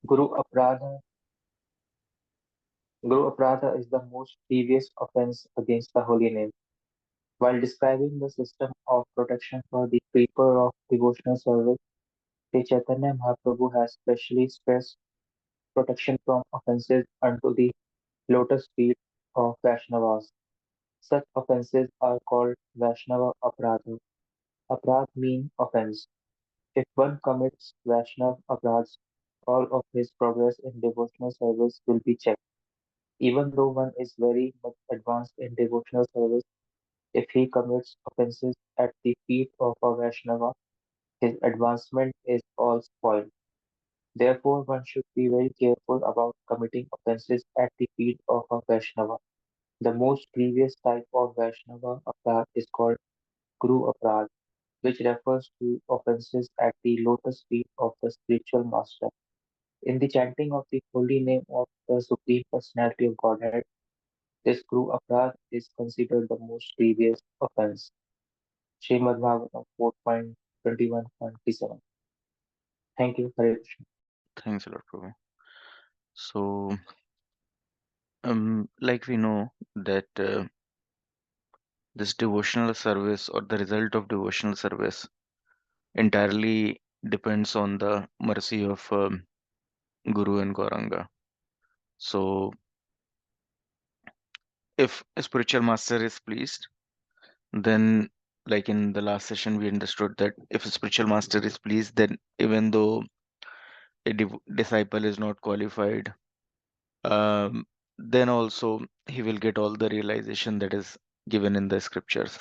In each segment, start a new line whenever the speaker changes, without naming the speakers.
Guru Aparadha Guru Aparadha is the most grievous offense against the holy name. While describing the system of protection for the keeper of devotional service, Sri Chaitanya Mahaprabhu has specially stressed protection from offences unto the lotus feet of Vaishnavas. Such offences are called Vaishnava Aparadha. Aparadh means offense. If one commits Vaishnav aparadhs, all of his progress in devotional service will be checked. Even though one is very much advanced in devotional service, if he commits offences at the feet of a Vaishnava, his advancement is all spoiled. Therefore, one should be very careful about committing offences at the feet of a Vaishnava. The most grievous type of Vaishnava aparadh is called Guru aparadh, which refers to offences at the lotus feet of the spiritual master. In the chanting of the holy name of the Supreme Personality of Godhead, this Guru aparadh is considered the most grievous offense. Srimad Bhagavatam 4.21.37. Thank you, Hare Krishna.
Thanks a lot, Prabhu. So, like we know that this devotional service or the result of devotional service entirely depends on the mercy of Guru and Gauranga. So, if a spiritual master is pleased, then, like in the last session, we understood that if a spiritual master is pleased, then even though a disciple is not qualified, um, then also he will get all the realization that is given in the scriptures.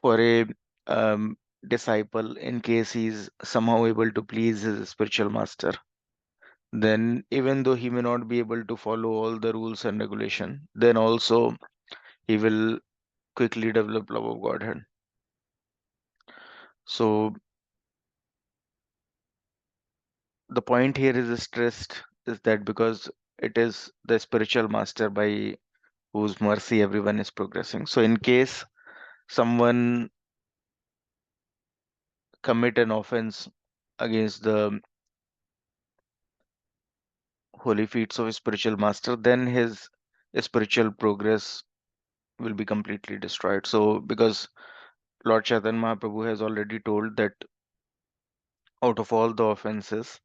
For a disciple, in case he's somehow able to please his spiritual master, then even though he may not be able to follow all the rules and regulation, then also he will quickly develop love of Godhead. So the point here is stressed is that because it is the spiritual master by whose mercy everyone is progressing. So in case someone commit an offense against the holy feats of his spiritual master, then his spiritual progress will be completely destroyed. So because Lord Chaitanya Mahaprabhu has already told that out of all the offenses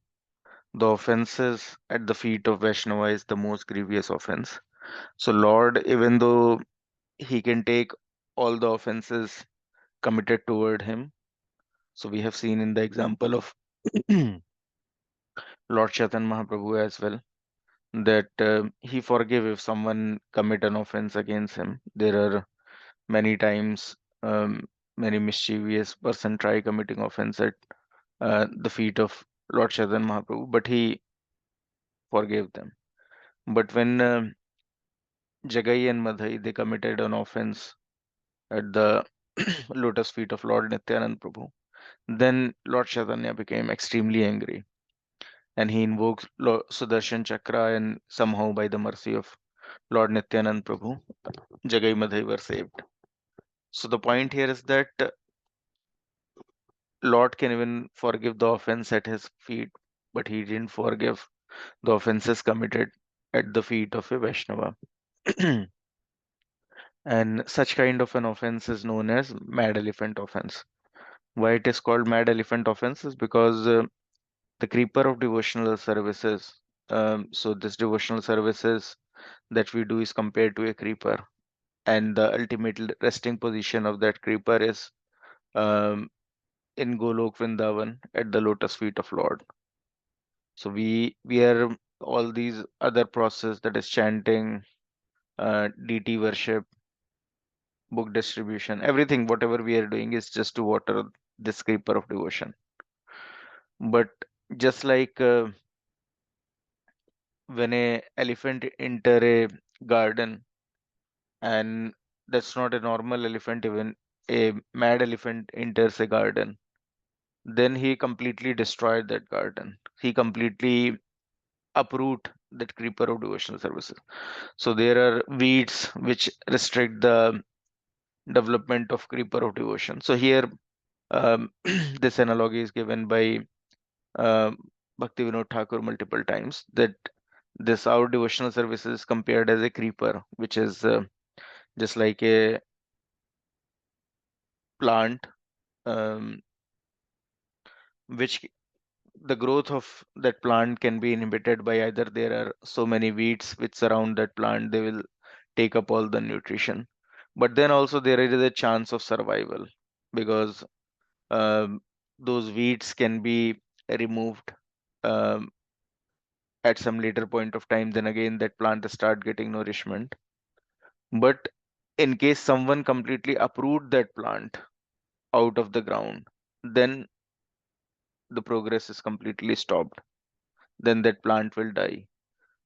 at the feet of Vaishnava is the most grievous offense. So Lord, even though he can take all the offenses committed toward him, so we have seen in the example of Lord Chaitanya Mahaprabhu as well, that he forgive if someone commit an offense against him. There are many times many mischievous person try committing offense at the feet of Lord Chaitanya Mahaprabhu, but he forgave them. But when Jagai and Madhai they committed an offense at the lotus feet of Lord Nityanand Prabhu, then Lord Chaitanya became extremely angry and he invoked Sudarshan Chakra, and somehow by the mercy of Lord Nityanand Prabhu, Jagai Madhai were saved. So the point here is that Lord can even forgive the offense at his feet, but he didn't forgive the offenses committed at the feet of a Vaishnava. And such kind of an offense is known as mad elephant offense. Why it is called mad elephant offense is because the creeper of devotional services. So this devotional services that we do is compared to a creeper, and the ultimate resting position of that creeper is um, in Golok Vrindavan at the lotus feet of Lord. So we are all these other process, that is chanting, DT worship, book distribution, everything, whatever we are doing is just to water this creeper of devotion. But just like when a elephant enter a garden, and that's not a normal elephant, even a mad elephant enters a garden, then he completely destroyed that garden. He completely uproot that creeper of devotional services. So there are weeds which restrict the development of creeper of devotion. So here, this analogy is given by um, Bhaktivinoda Thakur multiple times that this our devotional service is compared as a creeper, which is just like a plant, um, which the growth of that plant can be inhibited by either there are so many weeds which surround that plant, they will take up all the nutrition. But then also there is a chance of survival because um, those weeds can be removed um, at some later point of time. Then again, that plant start getting nourishment. But in case someone completely uproot that plant out of the ground, then the progress is completely stopped. Then that plant will die.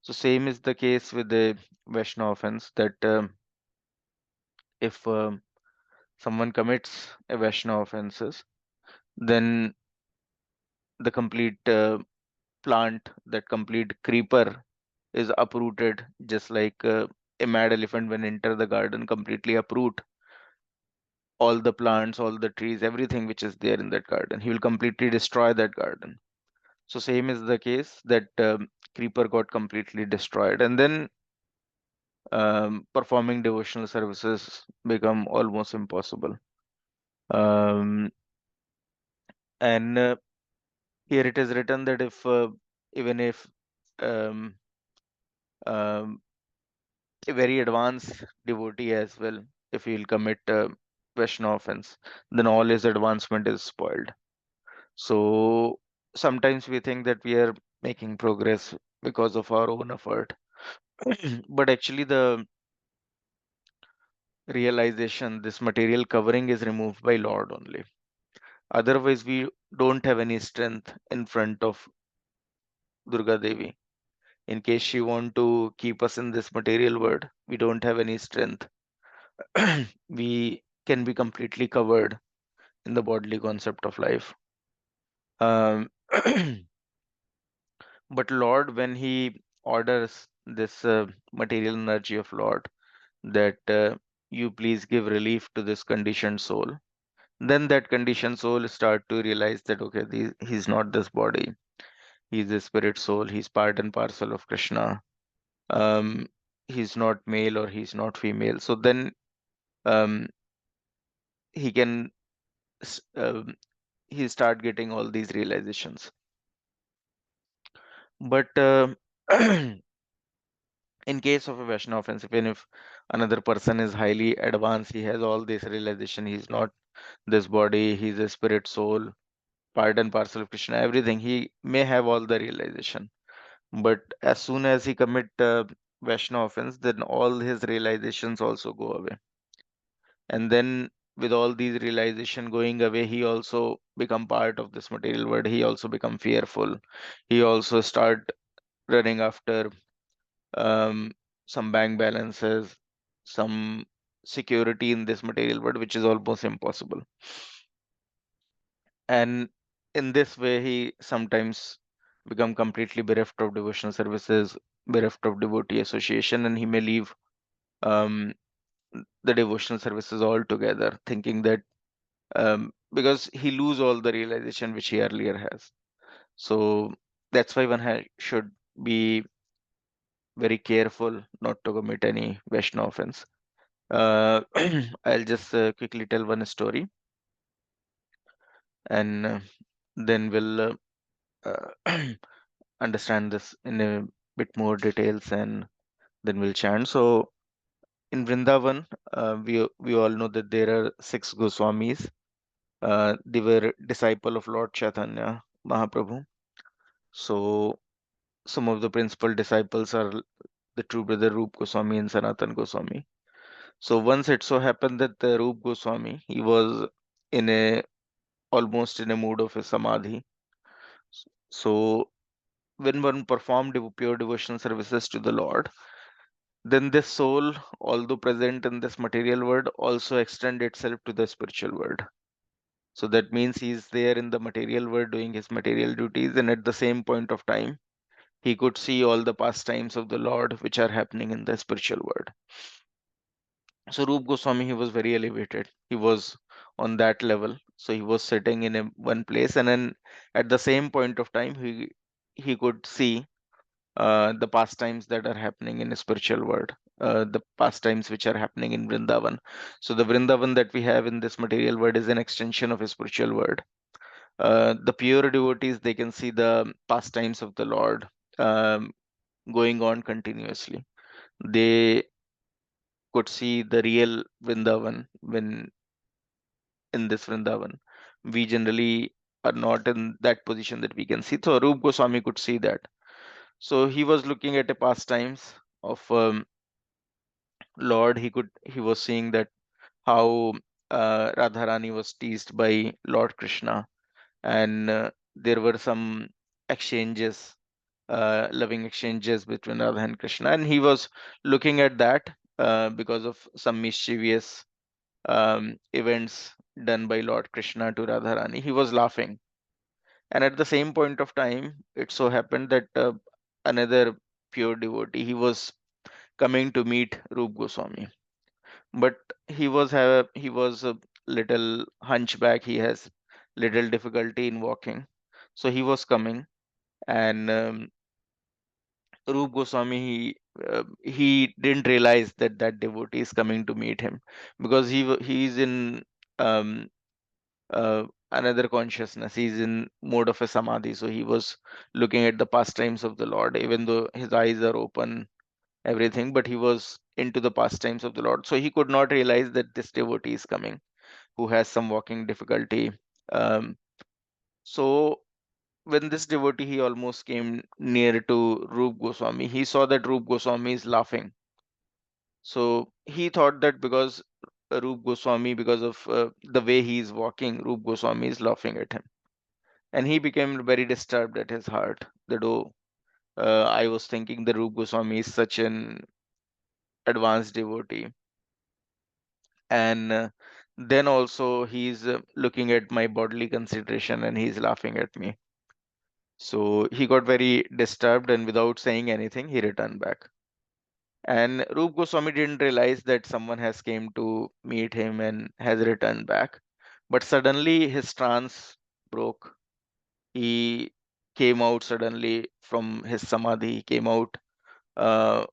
So same is the case with the Vaishnava offense that if someone commits a Vaishnava offenses, then the complete plant, that complete creeper is uprooted, just like a mad elephant when enter the garden completely uproot all the plants, all the trees, everything which is there in that garden. He will completely destroy that garden. So same is the case that creeper got completely destroyed, and then performing devotional services become almost impossible. Um, and here it is written that if even if um, um, a very advanced devotee as well, if he'll commit Vaishnava offense, then all his advancement is spoiled. So sometimes we think that we are making progress because of our own effort, but actually the realization, this material covering is removed by Lord only. Otherwise, we don't have any strength in front of Durga Devi. In case she want to keep us in this material world, we don't have any strength. We can be completely covered in the bodily concept of life. Um, but Lord, when He orders this material energy of Lord, that you please give relief to this conditioned soul, then that conditioned soul start to realize that okay, he's not this body, he's a spirit soul, he's part and parcel of Krishna. Um, he's not male or he's not female. So then um, he can s- um, he start getting all these realizations. But in case of a Vaishnava offense, even if another person is highly advanced, he has all this realization, he's not this body, he's a spirit soul, part and parcel of Krishna, everything. He may have all the realization, but as soon as he commit Vaishnava offense, then all his realizations also go away. And then with all these realization going away, he also become part of this material world. He also become fearful. He also start running after um, some bank balances, some security in this material world, which is almost impossible. And in this way, he sometimes become completely bereft of devotional services, bereft of devotee association, and he may leave um, the devotional services altogether, thinking that because he lose all the realization which he earlier has. So that's why one should be very careful not to commit any Vaishnava offense. Uh, I'll just quickly tell one story, and then we'll understand this in a bit more details, and then we'll chant. So in Vrindavan, we all know that there are six Goswamis. They were disciple of Lord Chaitanya Mahaprabhu. So some of the principal disciples are the true brother Rup Goswami and Sanatan Goswami. So once it so happened that the Rup Goswami, he was in a almost in a mood of a samadhi. So when one performed pure devotional services to the Lord, then this soul, although present in this material world, also extend itself to the spiritual world. So that means he's there in the material world doing his material duties, and at the same point of time, he could see all the pastimes of the Lord which are happening in the spiritual world. So Rup Goswami, he was very elevated. He was on that level. So he was sitting in one place, and then at the same point of time, he could see the pastimes that are happening in the spiritual world, the pastimes which are happening in Vrindavan. So the Vrindavan that we have in this material world is an extension of a spiritual world. The pure devotees, they can see the pastimes of the Lord um, going on continuously. They could see the real Vrindavan when in this Vrindavan. We generally are not in that position that we can see. So Rup Goswami could see that. So he was looking at the pastimes of Lord. He was seeing that how Radharani was teased by Lord Krishna, and there were some exchanges, loving exchanges between Radha and Krishna, and he was looking at that because of some mischievous events done by Lord Krishna to Radharani. He was laughing, and at the same point of time, it so happened that another pure devotee, he was coming to meet Rup Goswami, but he was a little hunchback. He has little difficulty in walking, so he was coming, and Rup Goswami, he didn't realize that that devotee is coming to meet him, because he's in um, another consciousness. He's in mode of a samadhi, so he was looking at the pastimes of the Lord, even though his eyes are open, everything, but he was into the pastimes of the Lord, so he could not realize that this devotee is coming, who has some walking difficulty. Um, so when this devotee, he almost came near to Rup Goswami, he saw that Rup Goswami is laughing. So he thought that because Rup Goswami, because of the way he is walking, Rup Goswami is laughing at him. And he became very disturbed at his heart that, oh, I was thinking the Rup Goswami is such an advanced devotee. And then also he's looking at my bodily consideration and he's laughing at me. So he got very disturbed, and without saying anything, he returned back. And Rup Goswami didn't realize that someone has came to meet him and has returned back. But suddenly his trance broke. He came out suddenly from his samadhi. He came out uh,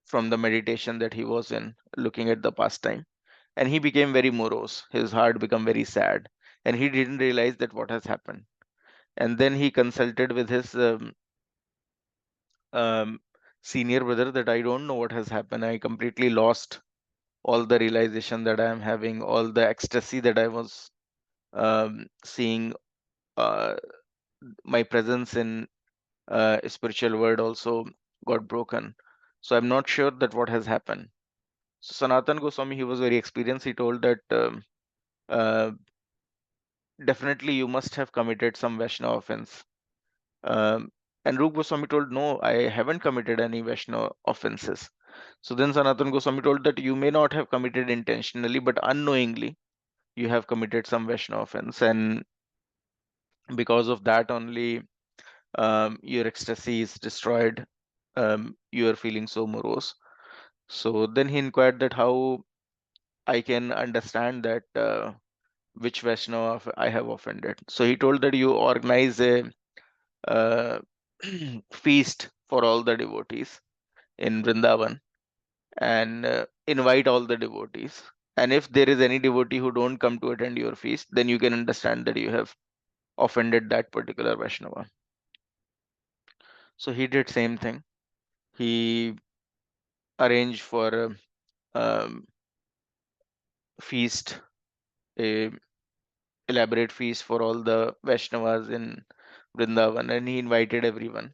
from the meditation that he was in, looking at the pastime. And he became very morose. His heart became very sad. And he didn't realize that what has happened. And then he consulted with his um, senior brother that I don't know what has happened. I completely lost all the realization that I am having, all the ecstasy that I was seeing. Uh, my presence in spiritual world also got broken. So I'm not sure that what has happened. So Sanatan Goswami, he was very experienced. He told that uh, definitely you must have committed some Vaishnava offense. Um, and Rup Goswami told, no, I haven't committed any Vaishnava offenses. So then Sanatan Goswami told that you may not have committed intentionally, but unknowingly you have committed some Vaishnava offense, and because of that only your ecstasy is destroyed. You are feeling so morose. So then he inquired that how I can understand that which Vaishnava I have offended. So he told that you organize a uh, feast for all the devotees in Vrindavan, and invite all the devotees. And if there is any devotee who don't come to attend your feast, then you can understand that you have offended that particular Vaishnava. So he did same thing. He arranged for um, feast, a elaborate feast for all the Vaishnavas in Vrindavan, and he invited everyone.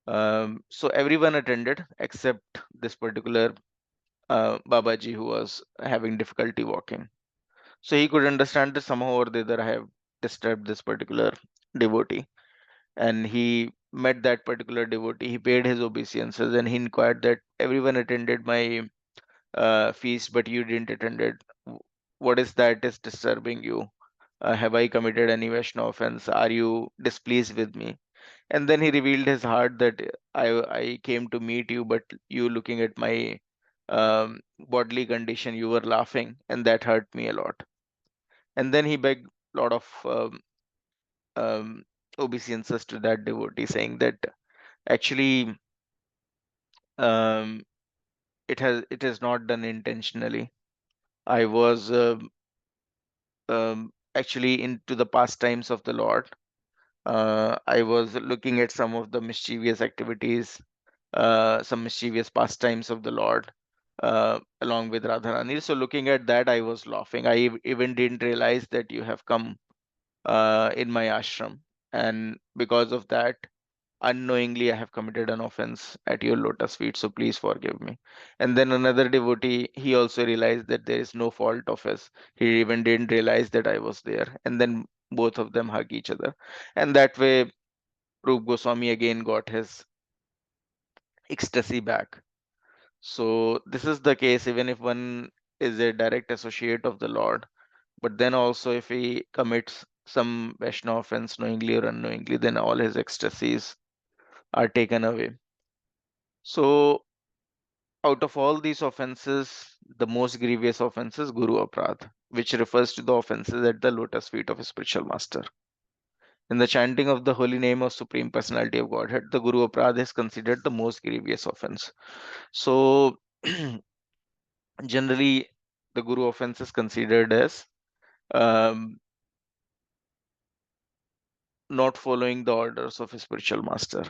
So everyone attended except this particular Babaji, who was having difficulty walking. So he could understand that somehow or the other I have disturbed this particular devotee, and he met that particular devotee. He paid his obeisances and he inquired that everyone attended my feast, but you didn't attend it. What is that is disturbing you? Have I committed any Vaishnava offense? Are you displeased with me? And then he revealed his heart that I came to meet you, but you looking at my bodily condition, you were laughing, and that hurt me a lot. And then he begged a lot of um, obeisances to that devotee, saying that actually um, it is not done intentionally. I was actually into the pastimes of the Lord. I was looking at some of the mischievous activities, some mischievous pastimes of the Lord, along with Radharani. So looking at that, I was laughing. I even didn't realize that you have come in my ashram, and because of that, unknowingly I have committed an offense at your lotus feet, so please forgive me. And then another devotee, he also realized that there is no fault of his. He even didn't realize that I was there. And then both of them hug each other. And that way, Rup Goswami again got his ecstasy back. So this is the case even if one is a direct associate of the Lord, but then also if he commits some Vaishnava offense knowingly or unknowingly, then all his ecstasies are taken away. So out of all these offenses, the most grievous offense is Guru Aprad, which refers to the offenses at the lotus feet of a spiritual master. In the chanting of the holy name of Supreme Personality of Godhead, the Guru Aprad is considered the most grievous offense. So, generally, the Guru offense is considered as um, not following the orders of a spiritual master.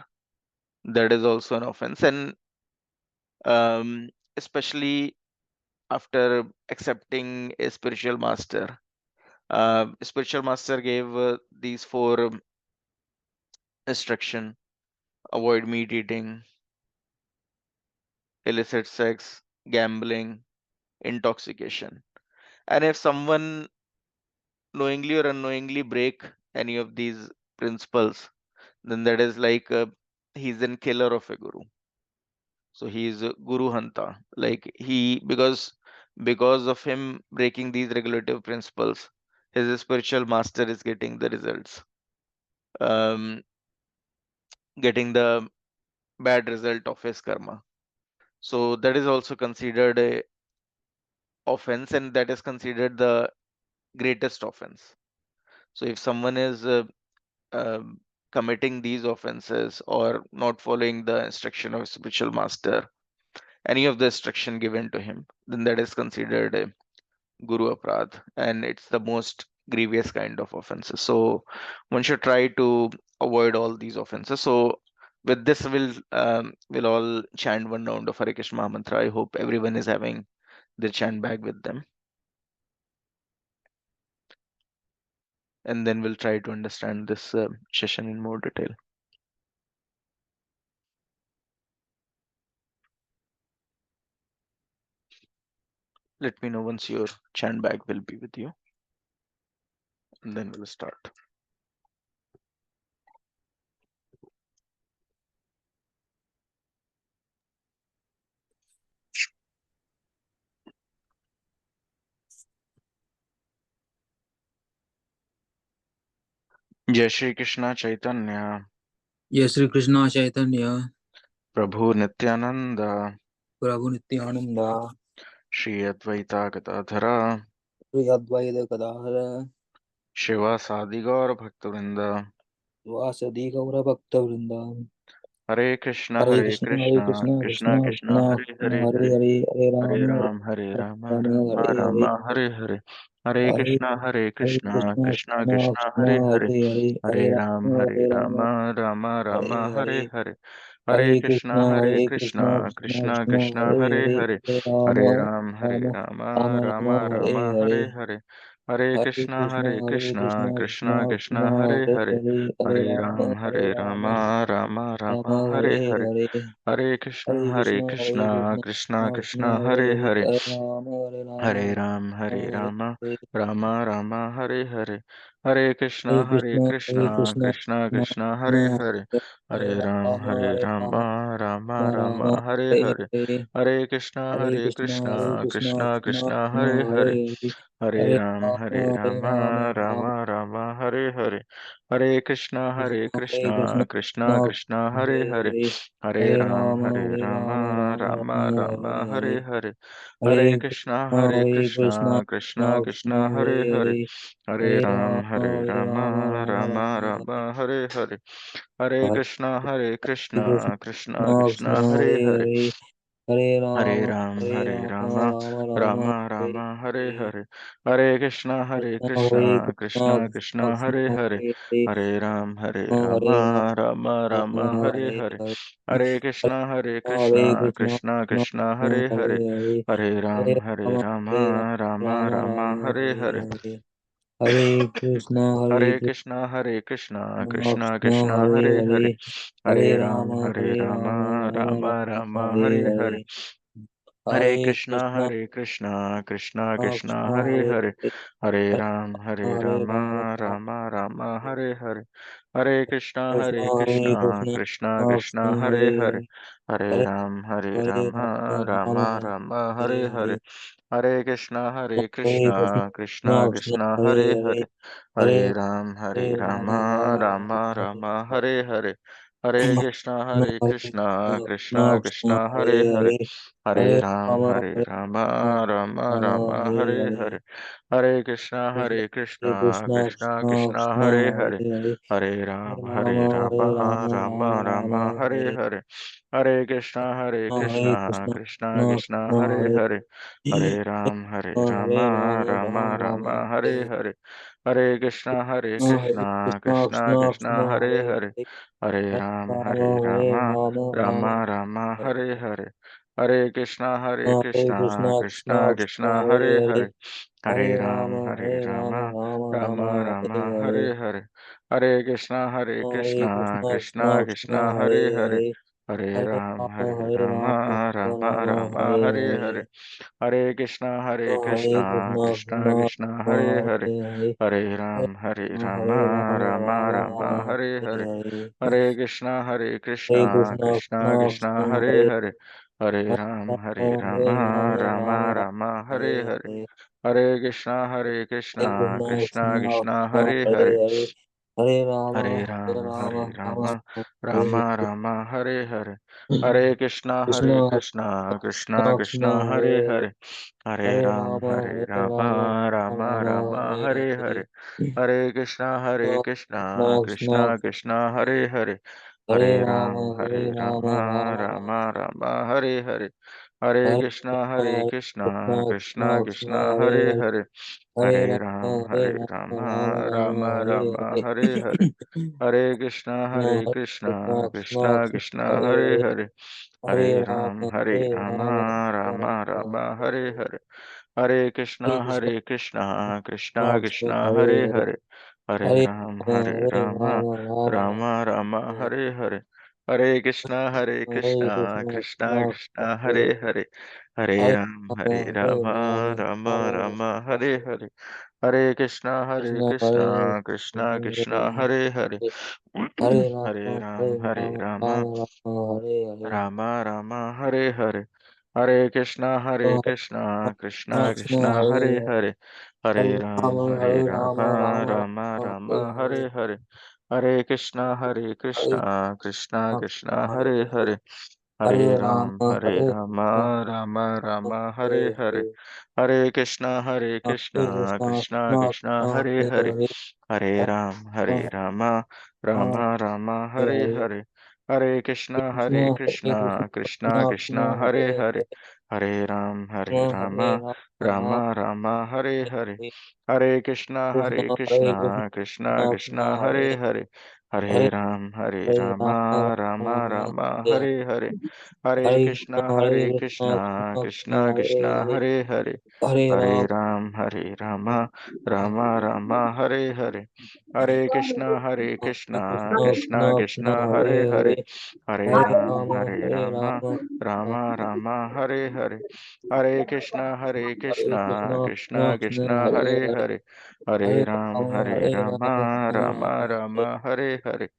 That is also an offense, and um, especially after accepting a spiritual master. Spiritual master gave these four instruction: avoid meat eating, illicit sex, gambling, intoxication. And if someone knowingly or unknowingly break any of these principles, then that is like he's a killer of a guru. So he is a guru hanta. Like he, because of him breaking these regulative principles, his spiritual master is getting the results, um, getting the bad result of his karma. So that is also considered a offense, and that is considered the greatest offense. So if someone is um committing these offenses or not following the instruction of spiritual master, any of the instruction given to him, then that is considered a guru aparadh, and it's the most grievous kind of offenses. So one should try to avoid all these offenses. So with this, we'll all chant one round of Hare Krishna mantra. I hope everyone is having their chant bag with them, and then we'll try to understand this session in more detail. Let me know once your chant bag will be with you, and then we'll start. जय श्री कृष्णा चैतन्य
जय श्री कृष्ण चैतन्य
प्रभु नित्यानंद
प्रभु नित्यानंद
श्री अद्वैता गदाधरा
श्री अद्वैत गदाधर
शिवासादि गौर भक्तवृंद
वासदि गौर भक्त वृंद
हरे
हरे
कृष्णा
कृष्ण
कृष्णा
कृष्ण
कृष्णा
कृष्ण
हरे
कृष्ण
हरे
हरे
हरे
हरे
हरे
हरे
राम
राम
राम
हरे
राम
हरे
हरे हरे हरे
हरे
हरे
हरे
कृष्णा
कृष्ण
कृष्णा
कृष्ण
कृष्णा
कृष्ण
हरे हरे
हरे हरे
हरे
हरे राम
राम राम
हरे
हरे
हरे
हरे
हरे
हरे
कृष्ण
कृष्णा
कृष्ण कृष्ण
कृष्णा
कृष्ण
कृष्णा
हरे
हरे
हरे
हरे हरे
राम
राम
राम
राम
राम हरे
राम
हरे
हरे हरे हरे कृष्णा
हरे
कृष्णा
कृष्ण
कृष्णा
कृष्ण
कृष्णा
कृष्ण
हरे
हरे
हरे
हरे
हरे
हरे
राम
राम
राम
राम
राम हरे
हरे
हरे
हरे
हरे
हरे
कृष्णा
कृष्ण
कृष्णा
कृष्ण कृष्ण
कृष्णा हरे हरे
हरे राम
हरे
हरे
राम
हरे
राम हरे हरे हरे कृष्णा कृष्णा
कृष्ण
कृष्णा हरे हरे हरे
हरे
राम
राम
राम
राम
हरे
हरे
हरे
हरे
हरे कृष्णा कृष्णा
हरे कृष्ण
कृष्णा
कृष्ण
कृष्णा
कृष्ण
हरे
हरे
हरे
हरे
हरे
हरे
राम
राम राम
राम हरे हरे हरे कृष्णा
हरे Krishna
Krishna
Krishna
Krishna Hare
Hare
Hare
Hare
Hare
Hare
Ram
Ram
Rama Rama Hare Hare, Hare
Hare Krishna,
Krishna Krishna
Krishna Krishna,
Krishna Hare Hare, Hare
Hare
Hare
Rama,
Rama
Rama
Rama
Rama,
Rama Hare Hare, Hare
Hare Krishna,
Krishna Krishna
Krishna
Krishna
Krishna,
Hare
Hare
Hare,
Hare, Hare
Hare
Rama,
Rama,
Rama Rama,
Rama
Hare
Rama, Hare
Hare.
Hare, Hare
Krishna Hare
Krishna,
Krishna,
Krishna
Krishna
Krishna, Hare
Krishna,
Hare,
Hare Hare,
Hare
Hare
Rama, Rama Rama,
Rama,
Hare
Hare
Hare,
Hare,
Hare
Hare
Krishna,
Krishna,
Krishna
Krishna
Krishna,
Krishna,
Hare Hare,
Hare Hare,
Hare
Hare
Rama, Rama
Rama,
Rama,
Rama,
Hare
Hare
Hare,
Hare, Hare Krishna, Hare
Hare Krishna,
Krishna,
Krishna
Krishna
Krishna,
Hare
Hare Hare,
Hare, Hare
Hare
Rama,
Rama,
Rama
Rama
Rama,
Rama,
Hare
Hare Hare,
Hare, Hare Krishna,
Hare Krishna, Krishna Krishna,
Krishna
Hare
Hare
Hare,
Hare,
Hare
Hare Rama,
Rama,
Rama
Rama Rama, Hare Hare, Hare
Krishna, Hare
Krishna,
Krishna,
Krishna
Krishna
Krishna, Hare
Hare
Hare,
Hare,
Hare
Hare
Rama, Rama
Rama,
Rama, Hare
Hare
Hare,
Hare,
Hare
Hare
Krishna,
Krishna,
Krishna
Krishna
Krishna,
Hare
Hare
Hare,
Hare,
Hare
Hare
Hare Rama,
Rama,
Rama
Rama
Rama,
Rama,
Hare
Hare Hare, Hare
Hare
Krishna,
Krishna,
Krishna
Krishna
Krishna, Hare
Hare
Hare,
Hare,
Hare
Hare
Ram,
Rama,
Hare
Hare Rama,
Rama, Rama Rama,
Hare
Hare
Hare,
Hare, Hare
Hare
Krishna,
Krishna,
Krishna
Krishna
Krishna,
Krishna,
Hare
Hare
Hare,
Hare,
Hare
Hare
Rama,
Rama,
Rama
Rama
Rama,
Rama,
Hare
Hare
Hare, Hare
Hare
Krishna,
Krishna,
Krishna
Krishna
Krishna,
Krishna,
Hare
Hare
Hare, Hare Ram, Hare
Hare
Rama,
Rama,
Rama
Rama Rama,
Rama, Hare
Hare
Hare, Hare
Hare
Krishna,
Krishna,
Krishna
Krishna
Krishna,
Krishna,
Hare
Hare
Hare,
Hare,
Hare
Hare
Ram, Hare
Rama, Hare
Rama,
Rama, Rama
Rama Rama,
Rama,
Hare Hare,
Hare Krishna, Krishna
Krishna
Krishna,
Krishna,
Hare
Hare
Hare,
Hare, Hare
Hare
Ram,
Rama,
Hare
Hare Rama,
Rama,
Rama
Rama
Rama, Hare
Rama,
Hare,
Hare Hare, Hare
Hare
Krishna,
Krishna,
Krishna
Krishna Krishna,
Krishna, Hare
Hare
Hare,
Hare,
Hare
Hare
Ram,
Rama,
Hare
Hare Rama,
Rama, Rama
Rama Rama,
Rama,
Hare
Hare Hare,
Hare,
Hare
Hare
Krishna,
Krishna,
Krishna
Krishna
Krishna, Hare
Krishna,
Hare,
Hare Hare,
Hare
Hare
Ram, Hare
Rama, Hare
Rama,
Rama,
Rama
Rama
Rama,
Rama,
Hare
Hare
Hare,
Hare,
Hare
Hare
Krishna,
Krishna,
Krishna
Krishna
Krishna,
Krishna,
Hare
Hare
Hare, Hare Ram, Hare
Rama, Hare
Rama,
Rama,
Rama
Rama
Rama,
Rama,
Hare
Hare
Hare,
Hare,
Hare
Hare
Krishna,
Krishna,
Krishna
Krishna
Krishna,
Krishna,
Hare
Hare
Hare,
Hare,
Hare
Hare
Ram,
Rama,
Hare
Rama
Rama,
Rama, Hare
Rama
Hare,
Rama, Hare Hare, Hare Krishna,
Krishna
Krishna
Krishna,
Krishna, Hare
Hare Hare,
Hare, Hare
Hare
Ram,
Rama,
Hare
Hare Rama,
Rama, Rama
Rama,
Rama,
Hare
Hare
Hare,
Hare, Hare Krishna,
Krishna Krishna,
Krishna Krishna, Hare Hare,
Hare
Hare Ram,
Rama,
Hare
Hare Rama,
Rama,
Rama
Rama
Rama,
Rama, Hare Hare, Hare
Hare
Krishna,
Hare
Krishna
Krishna,
Krishna
Krishna Krishna,
Krishna, Hare
Hare Hare,
Hare,
Hare
Hare Ram,
Rama, Hare
Hare
Rama, Rama
Rama,
Rama,
Rama
Hare
Rama,
Hare,
Hare Hare, Hare
Krishna
Krishna,
Krishna, Krishna
Krishna
Krishna,
Krishna,
Hare
Hare
Hare,
Hare,
Hare
Hare
Rama,
Hare
Hare Rama,
Rama,
Rama
Rama
Rama,
Rama, Hare
Hare
Hare,
Hare Krishna,
Hare Krishna, Krishna
Krishna
Krishna, Hare
Hare Hare,
Hare, Hare
Hare
Ram,
Rama,
Hare
Hare
Rama,
Rama, Rama
Rama Rama,
Rama,
Hare Hare, Hare Krishna,
Hare Krishna,
Krishna
Krishna Krishna,
Krishna,
Hare
Hare
Hare,
Hare, Hare
Hare
Ram, Hare
Rama, Hare
Rama,
Rama,
Rama
Rama
Rama,
Rama,
Hare Hare, Hare Krishna,
Krishna Hare
Krishna Krishna,
Hare,
Hare Hare,
Hare
Hare
Rama,
Ram,
Hare
Hare
Rama,
Rama,
Rama Rama, Hare Hare,
Rama Rama, Hare Hare, Hare Krishna, Krishna
Krishna
Krishna, Hare
Hare
Hare, Hare
Hare
Ram,
Rama,
Hare
Hare Rama,
Rama,
Rama
Rama
Rama,
Rama,
Hare
Hare
Hare,
Hare, Hare Krishna,
Hare
Krishna Krishna,
Krishna,
Hare
Hare
Hare, Hare
Hare Rama,
Ram, Hare
Hare Rama,
Rama, Rama Rama, Hare
Hare
Hare,
Hare,
Hare Krishna,
Hare Krishna,
Krishna
Krishna
Krishna,
Krishna,
Hare
Hare
Hare,
Hare,
Hare
Hare
Ram, Hare
Rama,
Rama,
Rama
Rama Rama,
Hare
Hare
Hare,
Hare, Hare
Hare
Krishna,
Krishna, Hare Krishna,
Krishna
Krishna
Krishna,
Krishna,
Hare
Hare
Hare,
Hare,
Hare Ram, Hare
Krishna Hare
Rama,
Rama, Rama
Rama Rama, Hare Hare,
Hare,
Hare Krishna,
Krishna Hare Krishna,
Krishna
Krishna
Krishna, Hare
Hare,
Hare, Hare
Hare
Ram, Hare
Hare Rama,
Rama, Rama
Rama
Rama,
Hare
Hare Hare, Hare
Hare Krishna,
Krishna,
Hare Krishna,
Krishna
Krishna Krishna,
Krishna
Hare
Krishna,
Hare,
Hare Hare,
Hare
Hare
Rama,
Ram, Hare Rama, Rama Rama, Hare Hare, Hare Krishna,
Krishna
Krishna
Krishna Krishna,
Krishna, Hare
Hare
Hare,
Hare,
Hare
Hare
Ram,
Rama,
Hare
Hare
Rama,
Rama,
Rama Rama, Hare Hare, Hare Krishna,
Hare Krishna, Krishna
Krishna
Krishna,
Krishna,
Hare
Hare
Hare,
Hare, Hare
Hare
Ram,
Rama,
Hare
Hare Rama,
Rama,
Rama
Rama
Rama,
Rama, Hare Hare,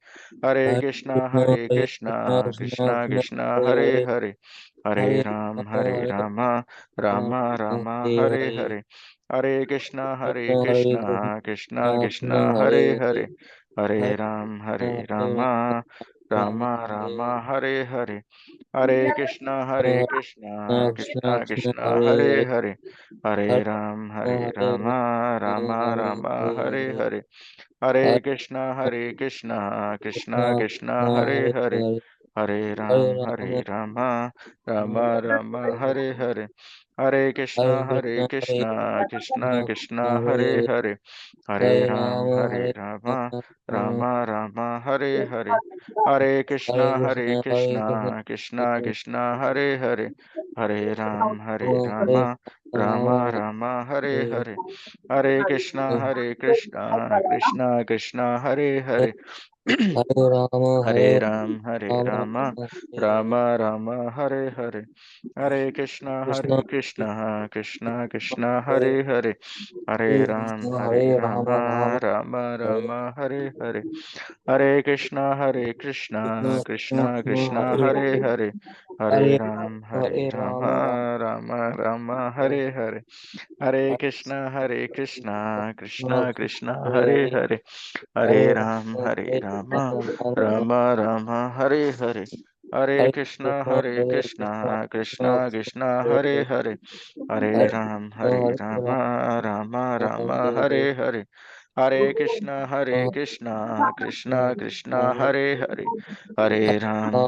Hare
Hare
Krishna,
Krishna, Hare Krishna, Krishna
Krishna
Krishna,
Krishna,
Hare
Hare
Hare,
Hare, Hare
Hare
Ram,
Rama,
Hare
Hare
Rama,
Rama,
Rama
Rama,
Rama,
Hare
Hare
Hare,
Hare, Hare Krishna,
Hare Krishna,
Krishna
Krishna
Krishna,
Krishna,
Hare
Hare Hare,
Hare,
Hare
Hare Ram,
Rama,
Hare
Hare Rama,
Rama, Rama Rama Hare Hare, Hare Krishna Krishna Krishna Krishna Hare Hare, Hare Rama, Rama Rama Hare Hare, Hare Krishna Krishna Krishna Hare Hare, Hare Rama, Rama Rama Hare Hare, Hare Krishna Krishna Krishna Hare Hare, Hare Rama, Rama Rama Hare Hare, Hare Krishna Krishna Krishna Hare Hare, Hare Rama, Rama Rama Hare Hare, Hare Krishna Krishna Krishna Hare Hare, Hare Rama, Rama Rama, Hare Hare, Hare Krishna, Krishna Krishna, Hare Hare, Hare Rama, Rama Rama, Hare Hare, Hare Krishna, Krishna Krishna, Hare Hare, Hare Rama, Rama Rama, Hare Hare, Hare Krishna, Krishna Krishna, Hare Hare, Hare Rama, Rama Rama, Hare Hare, Hare Krishna, Krishna Krishna, Hare Hare, Hare Rama, Rama Rama, Hare Hare, Hare Krishna, Krishna Krishna, Hare Hare, Hare Rama,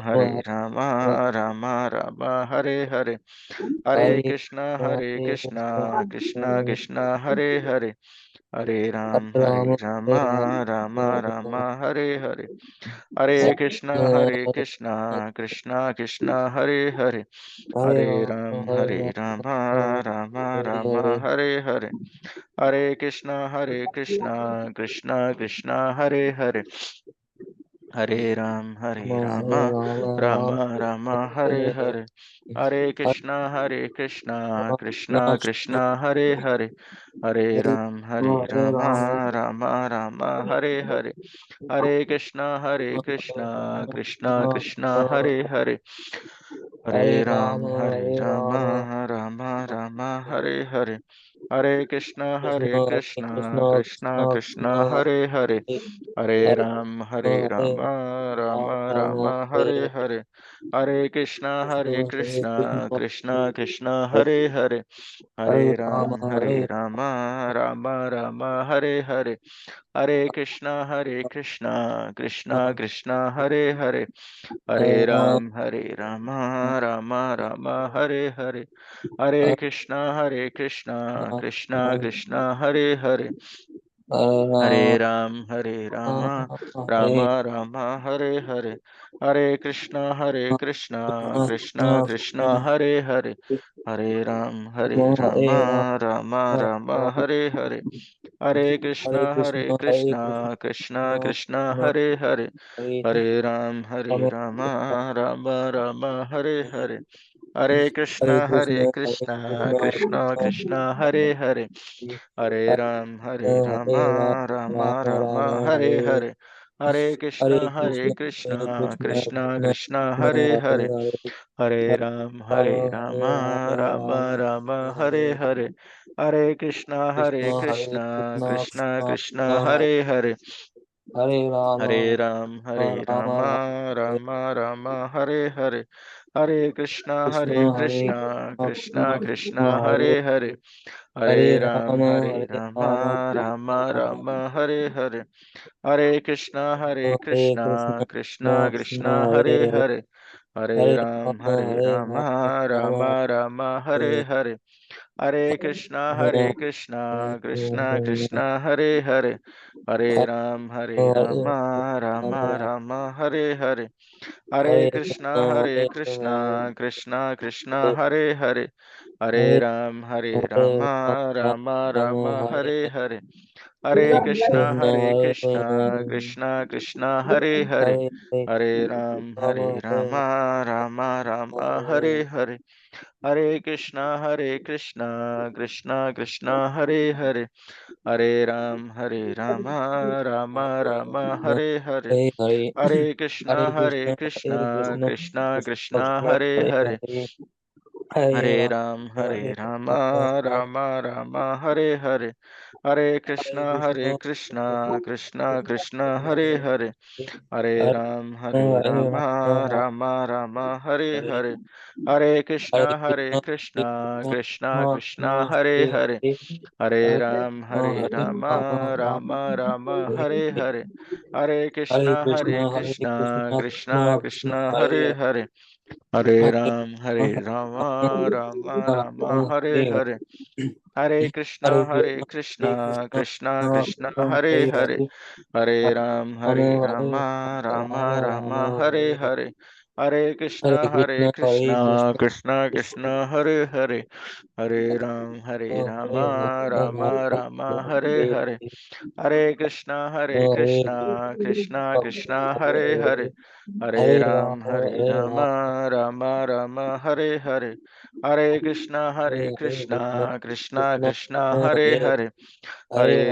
Rama Rama, Hare Hare, Hare Krishna, Krishna Krishna, Hare Hare, Hare Rama, Rama Rama, Hare Hare, Hare Krishna, Krishna Krishna, Hare Hare, Hare Rama, Rama Rama, Hare Hare, Hare Krishna, Krishna Krishna, Hare Hare, Hare Rama, Rama Rama, Hare Hare, Hare Krishna, Krishna Krishna, Hare Hare, Hare Rama, Rama Rama, Hare Hare, Hare Krishna, Krishna Krishna, Hare Hare, Hare Rama, Rama Rama, Hare Hare, Hare Krishna, Krishna Krishna, Hare Hare, Hare Rama, Rama Rama, Hare Hare, Hare Krishna, Krishna Krishna, Hare Hare, Hare Rama, Rama Rama, Hare Hare, Hare Krishna, Krishna Krishna, Hare Hare, Hare Rama, Rama Rama, Hare Hare, Hare Krishna, Krishna Krishna, Hare Hare, Hare Rama, Rama Rama, Hare Hare, Hare Krishna, Krishna Krishna, Hare Hare, Hare Rama, Rama Rama, Hare Hare, Hare Krishna, Krishna Krishna, Hare Hare, Hare Rama, Rama Rama, Hare Hare, Hare Krishna, Krishna Krishna, Hare Hare, Hare Rama, Rama Rama, Hare Hare, Hare Krishna, Krishna Krishna, Hare Hare, Hare Rama, Rama Rama, Hare Hare, Hare Krishna, Krishna Krishna, Hare Hare, Hare Rama, Rama Rama, Hare Hare, Hare Krishna, Krishna Krishna, Hare Hare, Hare Rama, Rama Rama, Hare Hare, Hare Krishna, Krishna Krishna, Hare Hare, Hare Rama, Rama Rama, Hare Hare, Hare Krishna, Krishna Krishna, Hare Hare, Hare Rama, Rama Rama, Hare Hare, Hare Krishna, Krishna Krishna, Hare Hare, Hare Rama, Rama Rama, Hare Hare, Hare Krishna, Krishna Krishna, Hare Hare, Hare Rama, Rama Rama, Hare Hare, Hare Krishna, Krishna Krishna, Hare Hare, Hare Rama, Rama Rama, Hare Hare, Hare Krishna, Krishna Krishna, Hare Hare,
Hare
Hare
Rama,
Rama,
Rama
Rama Rama, Hare Hare, Hare
Krishna,
Krishna, Krishna
Krishna
Krishna, Hare
Hare
Hare, Hare Rama, Rama Rama, Hare
Hare
Hare, Hare
Krishna,
Krishna, Krishna
Krishna
Krishna,
Krishna,
Hare
Hare
Hare,
Hare Hare
Hare
Hare
Rama,
Rama,
Rama Rama,
Hare
Hare
Hare
Hare,
Hare
Hare
Krishna, Hare
Krishna,
Krishna,
Krishna
Krishna Krishna,
Krishna, Hare
Hare
Hare,
Hare
Hare Rama, Rama Rama, Hare
Hare
Hare, Hare
Hare
Krishna,
Krishna,
Krishna Krishna,
Krishna
Hare
Hare
Hare,
Hare
Hare
Hare
Rama, Rama
Rama,
Rama,
Rama
Hare
Hare
Hare,
Hare
Hare
Krishna, Hare
Krishna,
Krishna,
Krishna
Krishna
Krishna, Hare Hare, Hare
Hare
Rama, Rama
Rama,
Rama, Hare
Hare
Hare,
Hare
Hare
Hare
Krishna, Krishna Krishna, Hare
Hare
Hare,
Hare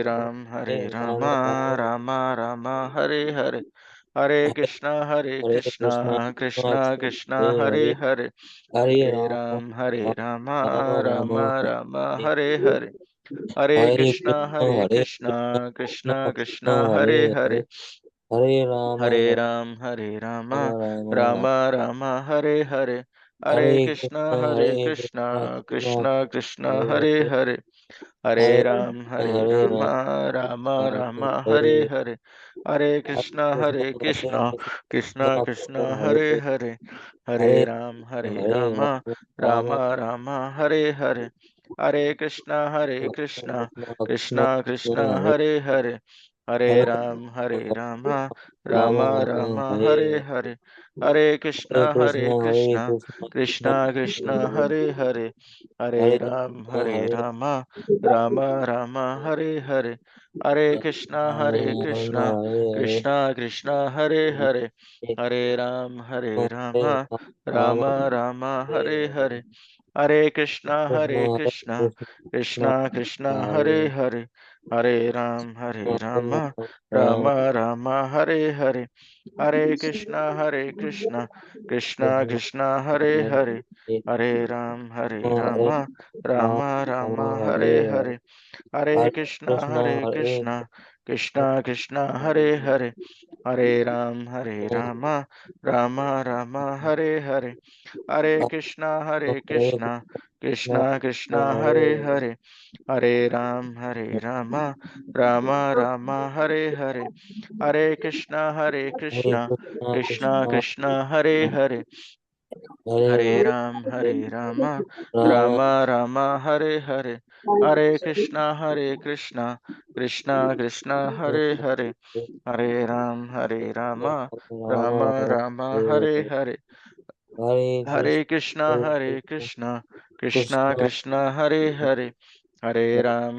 Hare Rama, Rama Rama, Hare Hare, Hare Krishna, Krishna
Krishna
Krishna, Hare
Hare
Hare, Hare Rama, Rama Rama, Hare Hare, Hare
Hare Krishna
Krishna,
Krishna
Krishna
Krishna
Krishna,
Hare
Hare Hare,
Hare Rama
Hare
Rama
Rama,
Rama
Rama Rama,
Hare
Hare Hare,
Hare Krishna Hare
Krishna,
Krishna
Krishna
Krishna
Krishna, Hare
Hare
Hare,
Hare Hare Rama
Hare Rama,
Rama Rama
Rama Rama, Hare Hare,
Hare Krishna
Hare
Hare Krishna
Krishna,
Krishna
Krishna
Krishna
Krishna, Hare
Hare
Hare,
Hare
Hare
Hare Rama
Rama, Rama Rama, Hare
Hare
Hare,
Hare Krishna
Hare
Hare
Krishna,
Krishna
Krishna
Krishna
Krishna, Hare
Hare
Hare,
Hare
Hare
Hare
Rama,
Rama
Rama Rama, Hare Hare, Hare Krishna,
Krishna Krishna
Krishna Krishna,
Hare
Hare Hare, Hare Rama, Rama
Rama
Rama, Hare
Hare
Hare,
Hare
Hare Krishna,
Krishna Krishna
Krishna Krishna, Hare Hare, Hare
Hare
Rama, Rama Rama, Hare Hare, Hare Krishna,
Hare
Krishna Krishna, Hare Hare, Hare Rama, Rama Rama, Hare Hare, Hare Krishna, Krishna Krishna, Hare Hare, Hare Rama, Rama Rama, Hare Hare, Hare Krishna, Krishna Krishna, Hare Hare, Hare Rama, Rama Rama, Hare Hare, Hare Krishna, Krishna Krishna, Hare Hare, Hare Rama, Rama Rama, Hare Hare, Hare Krishna, Krishna Krishna, Hare Hare, Hare Rama, Rama Rama, Hare Hare, Hare Krishna, Krishna Krishna, Hare Hare,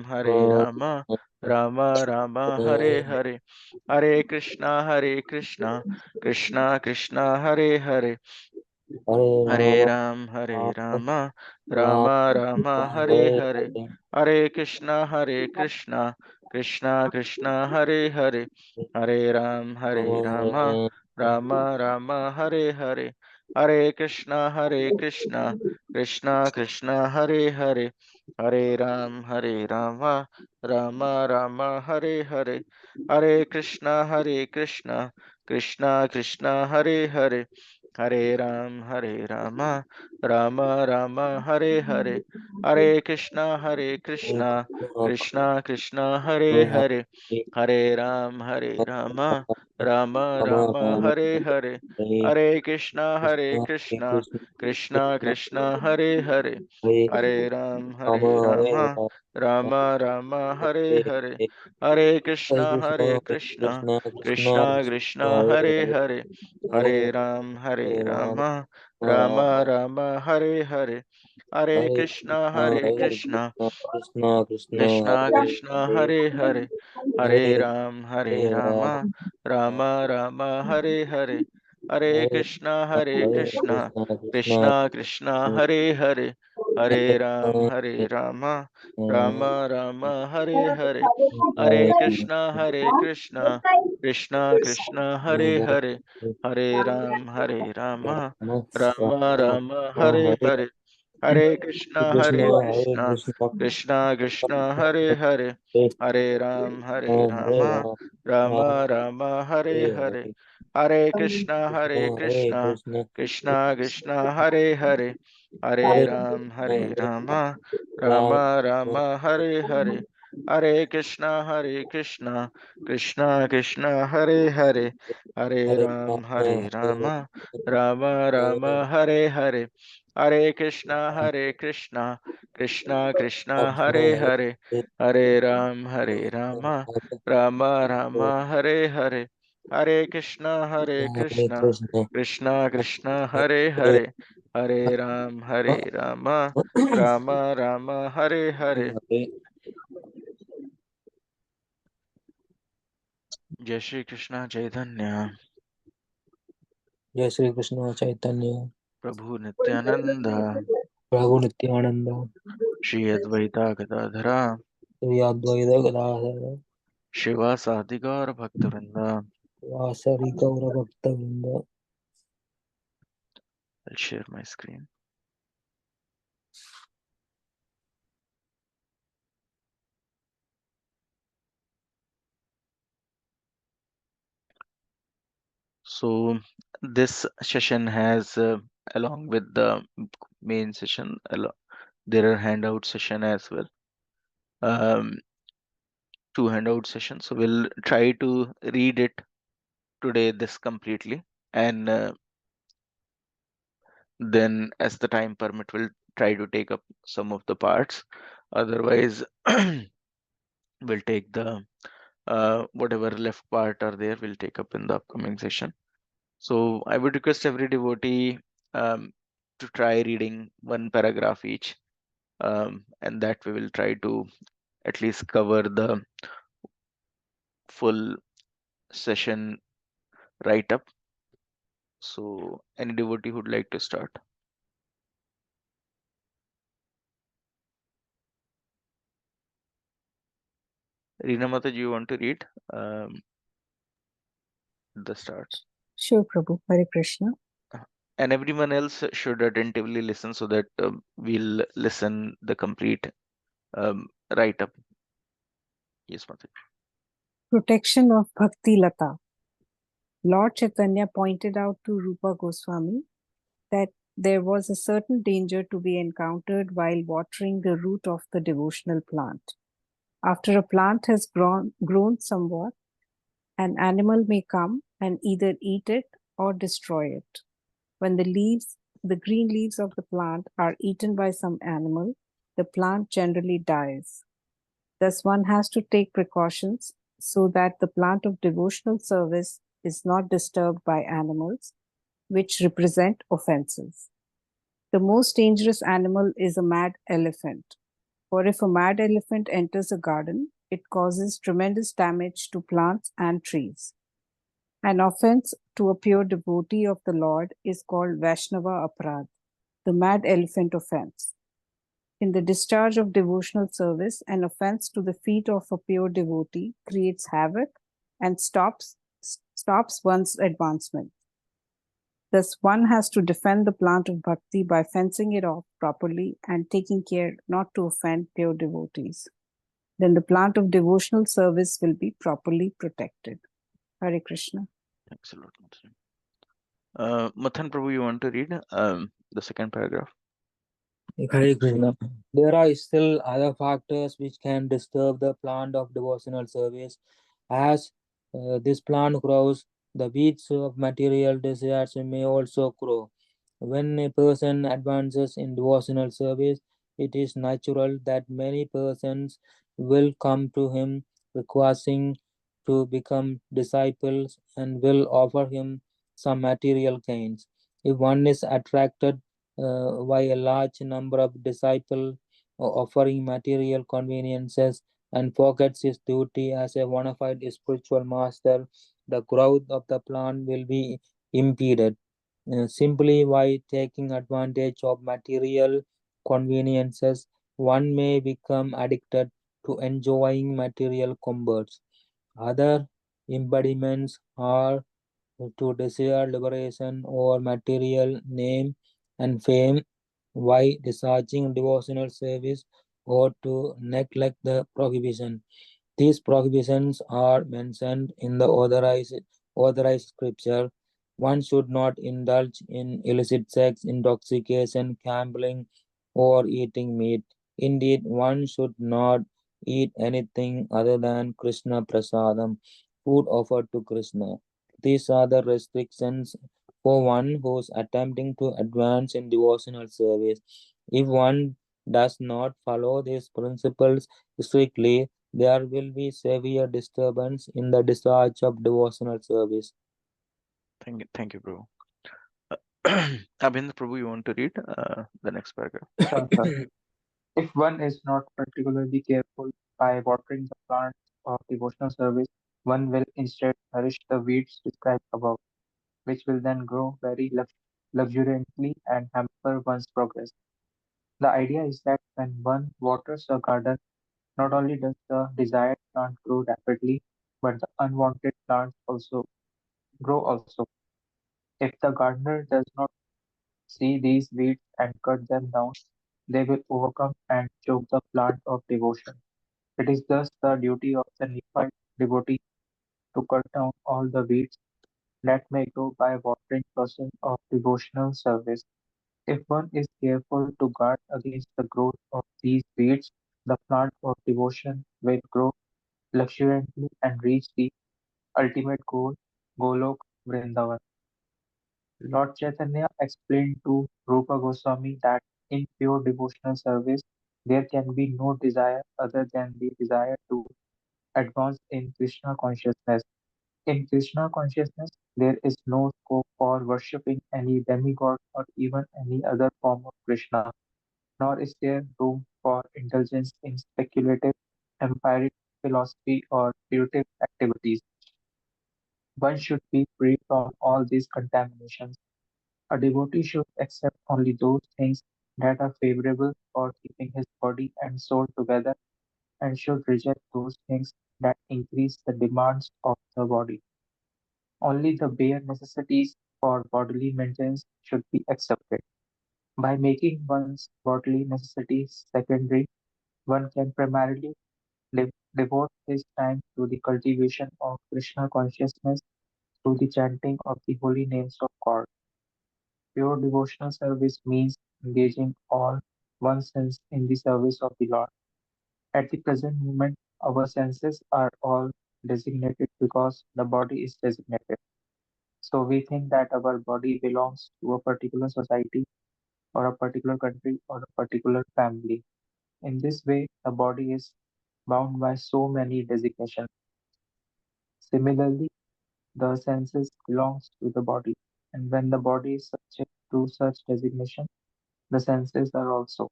Hare Rama, Rama Rama, Hare Hare, Hare Krishna, Krishna Krishna, Hare Hare, Hare Rama, Rama Rama, Hare Hare, Hare Krishna, Krishna Krishna, Hare Hare, Hare Rama, Rama Rama, Hare Hare, Hare Krishna, Krishna Krishna, Hare Hare, Hare Rama, Rama Rama, Hare Hare, Hare Krishna, Krishna Krishna, Hare Hare, Hare Rama, Rama Rama, Hare Hare, Hare Krishna, Krishna Krishna, Hare Hare, Hare Rama, Rama Rama, Hare Hare, Hare Krishna, Krishna Krishna, Hare Hare, Hare Rama, Rama Rama, Hare Hare, Hare Krishna, Krishna Krishna, Hare Hare, Hare Rama, Rama Rama, Hare Hare, Hare Krishna, Krishna Krishna, Hare Hare, Hare Rama, Rama Rama, Hare Hare, Hare Krishna, Krishna Krishna, Hare Hare, Hare Rama, Rama Rama, Hare Hare, Hare Krishna,
Krishna Krishna
Krishna
Hare
Krishna, Hare Hare, Hare Rama, Rama Rama, Hare Hare, Hare Krishna, Krishna Krishna, Hare Hare, Hare Rama, Rama Rama, Hare Hare, Hare Krishna, Krishna Krishna, Hare Hare, Hare Rama, Rama Rama, Hare Hare, Hare
Hare
Krishna,
Krishna,
Hare
Hare
Krishna,
Krishna,
Krishna Krishna, Hare Hare, Hare Ram, Hare
Hare
Rama,
Ram, Ram,
Rama Rama, Hare
Hare
Hare,
Hare,
Hare Krishna,
Krishna,
Hare
Hare
Krishna,
Krishna,
Krishna Krishna, Hare Hare, Hare
Hare
Ram, Hare
Hare
Rama,
Ram,
Rama Rama, Hare Hare, Hare Krishna, Hare Krishna, Krishna Krishna, Hare Hare, Hare
Hare
Ram,
Rama,
Hare
Hare
Rama, Rama Rama, Hare Hare, Hare Krishna, Hare Krishna, Krishna Krishna, Hare
Krishna,
Hare, Hare Ram, Hare Rama, Rama Rama, Hare Hare, Hare Krishna, Hare
Hare
Krishna,
Krishna,
Krishna Krishna, Hare
Hare
Hare, Hare Ram, Hare Rama, Rama Rama, Hare Hare.
Hare.
Jai Shri Krishna Chaitanya,
Jai Shri Krishna Chaitanya,
Prabhu Nityananda,
Prabhu Nityananda,
Shri Advaita Gadadhara,
Sri Advaita Gadadhara,
Shiva Sadhika Bhaktivinoda.
Vasari Gaura Bhakta Vrinda.
I'll share my screen. So this session has, along with the main session, there are handout session as well. Um, two handout sessions. So we'll try to read it today, this completely, and then as the time permit, we'll try to take up some of the parts. Otherwise, we'll take the whatever left part are there, we'll take up in the upcoming session. So I would request every devotee to try reading one paragraph each, and that we will try to at least cover the full session right up. So any devotee who'd like to start? Reena Mata, do you want to read the start?
Sure, Prabhu. Hare Krishna.
Uh, And everyone else should attentively listen so that we'll listen the complete write up. Yes, Mata.
Protection of Bhakti Lata. Lord Chaitanya pointed out to Rupa Goswami that there was a certain danger to be encountered while watering the root of the devotional plant. After a plant has grown somewhat, an animal may come and either eat it or destroy it. When the green leaves of the plant are eaten by some animal, the plant generally dies. Thus, one has to take precautions so that the plant of devotional service is not disturbed by animals, which represent offenses. The most dangerous animal is a mad elephant, for if a mad elephant enters a garden, it causes tremendous damage to plants and trees. An offense to a pure devotee of the Lord is called Vaishnava Aparadh, the mad elephant offense. In the discharge of devotional service, an offense to the feet of a pure devotee creates havoc and stops one's advancement. Thus, one has to defend the plant of bhakti by fencing it off properly and taking care not to offend pure devotees. Then the plant of devotional service will be properly protected. Hare Krishna.
Thanks a lot, Mata. Mathan Prabhu, you want to read the second paragraph?
Hare Krishna. There are still other factors which can disturb the plant of devotional service. As this plant grows, the weeds of material desires may also grow. When a person advances in devotional service, it is natural that many persons will come to him requesting to become disciples and will offer him some material gains. If one is attracted by a large number of disciples offering material conveniences and forgets his duty as a bona fide spiritual master, the growth of the plant will be impeded. Simply by taking advantage of material conveniences, one may become addicted to enjoying material comforts. Other impediments are to desire liberation or material name and fame, why discharging devotional service or to neglect the prohibition. These prohibitions are mentioned in the authorized scripture. One should not indulge in illicit sex, intoxication, gambling, or eating meat. Indeed, one should not eat anything other than Krishna prasadam, food offered to Krishna. These are the restrictions for one who is attempting to advance in devotional service. If one does not follow these principles strictly, there will be severe disturbance in the discharge of devotional service.
Thank you, Prabhu. Abhindra Prabhu, you want to read the next paragraph?
Sure, sure. If one is not particularly careful by watering the plants of devotional service, one will instead nourish the weeds described above, which will then grow very luxuriantly and hamper one's progress. The idea is that when one waters a garden, not only does the desired plant grow rapidly, but the unwanted plants also grow also. If the gardener does not see these weeds and cut them down, they will overcome and choke the plant of devotion. It is thus the duty of the Nephite devotee to cut down all the weeds that may grow by watering process of devotional service. If one is careful to guard against the growth of these weeds, the plant of devotion will grow luxuriantly and reach the ultimate goal, Golok Vrindavan. Lord Chaitanya explained to Rupa Goswami that in pure devotional service there can be no desire other than the desire to advance in Krishna consciousness. In Krishna consciousness, there is no scope for worshipping any demigod or even any other form of Krishna, nor is there room for indulgence in speculative, empiric philosophy or putative activities. One should be free from all these contaminations. A devotee should accept only those things that are favorable for keeping his body and soul together and should reject those things that increase the demands of the body. Only the bare necessities for bodily maintenance should be accepted. By making one's bodily necessities secondary, one can primarily devote his time to the cultivation of Krishna consciousness through the chanting of the holy names of God. Pure devotional service means engaging all one's sense in the service of the Lord. At the present moment, our senses are all designated because the body is designated. So we think that our body belongs to a particular society or a particular country or a particular family. In this way, the body is bound by so many designations. Similarly, the senses belongs to the body, and when the body is subject to such designation, the senses are also.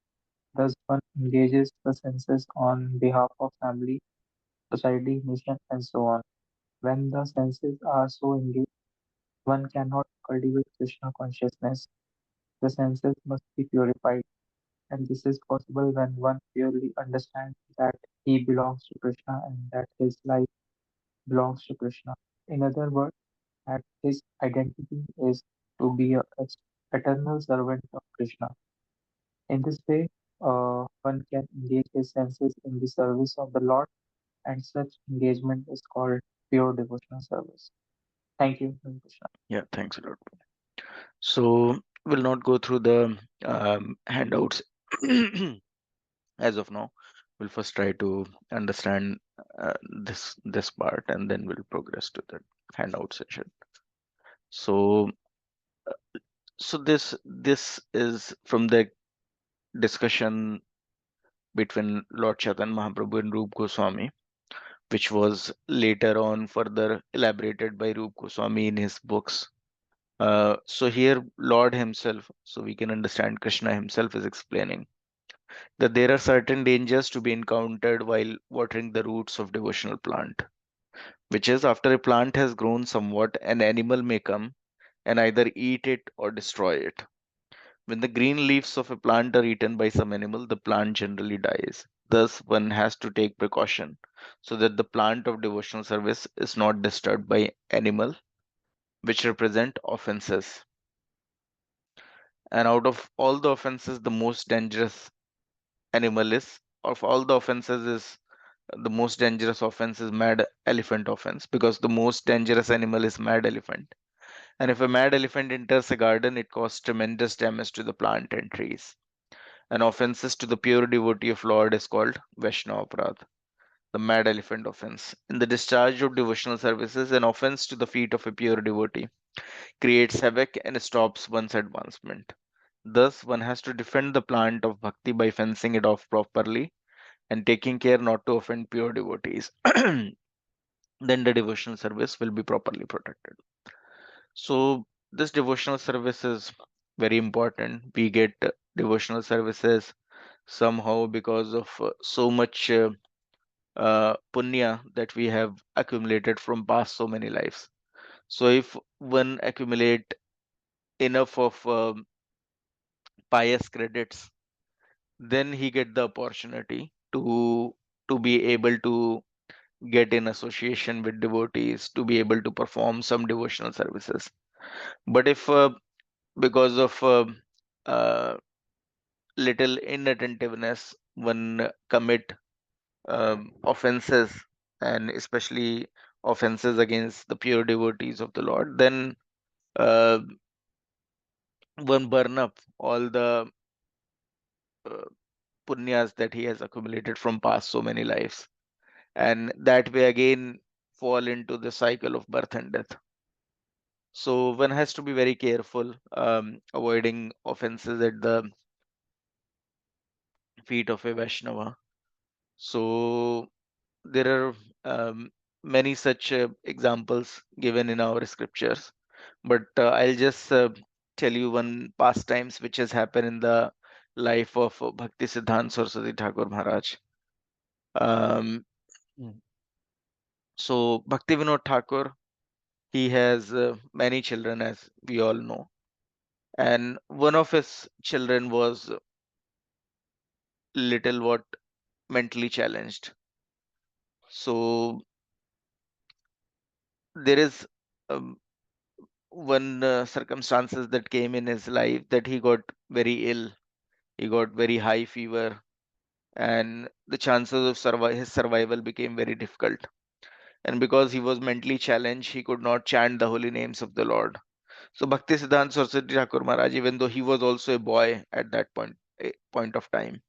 Thus, one engages the senses on behalf of family, society, nation, and so on. When the senses are so engaged, one cannot cultivate Krishna consciousness. The senses must be purified, and this is possible when one purely understands that he belongs to Krishna and that his life belongs to Krishna. In other words, that his identity is to be a eternal servant of Krishna. In this way, one can engage his senses in the service of the Lord, and such engagement is called pure devotional service. Thank you, Hare Krishna.
Yeah, thanks a lot. So we'll not go through the handouts as of now. We'll first try to understand this part, and then we'll progress to the handout session. So this is from the discussion between Lord Chaitanya Mahaprabhu and Rup Goswami, which was later on further elaborated by Rup Goswami in his books. So here, Lord himself, so we can understand Krishna himself is explaining that there are certain dangers to be encountered while watering the roots of devotional plant, which is after a plant has grown somewhat, an animal may come and either eat it or destroy it. When the green leaves of a plant are eaten by some animal, the plant generally dies. Thus, one has to take precaution so that the plant of devotional service is not disturbed by animal which represent offenses. And out of all the offenses, the most dangerous animal is, of all the offenses, is the most dangerous offense is mad elephant offense, because the most dangerous animal is mad elephant. And if a mad elephant enters a garden, it causes tremendous damage to the plant and trees. An offenses to the pure devotee of Lord is called Vaishnava Aparadh, the mad elephant offense. In the discharge of devotional services, an offense to the feet of a pure devotee creates havoc and stops one's advancement. Thus, one has to defend the plant of bhakti by fencing it off properly and taking care not to offend pure devotees. Then the devotional service will be properly protected. So, this devotional service is very important. We get devotional services somehow because of so much punya that we have accumulated from past so many lives. So, if one accumulate enough of pious credits, then he get the opportunity to be able to get in association with devotees, to be able to perform some devotional services. But if because of uh, little inattentiveness one commit offenses, and especially offenses against the pure devotees of the Lord, then uh, one burn up all the uh, punyas that he has accumulated from past so many lives, and that way again fall into the cycle of birth and death. So one has to be very careful, avoiding offenses at the feet of a Vaishnava. So there are many such examples given in our scriptures, but I'll just tell you one pastimes which has happened in the life of Bhakti Siddhanta Saraswati Thakur Maharaj. Um, so Bhakti Vinod Thakur, he has many children, as we all know, and one of his children was little what mentally challenged. So there is um, one circumstances that came in his life that he got very ill. He got very high fever, and the chances of his survival became very difficult. And because he was mentally challenged, he could not chant the holy names of the Lord. So Bhakti Siddhanta Saraswati Thakur Maharaj, even though he was also a boy at that point of time,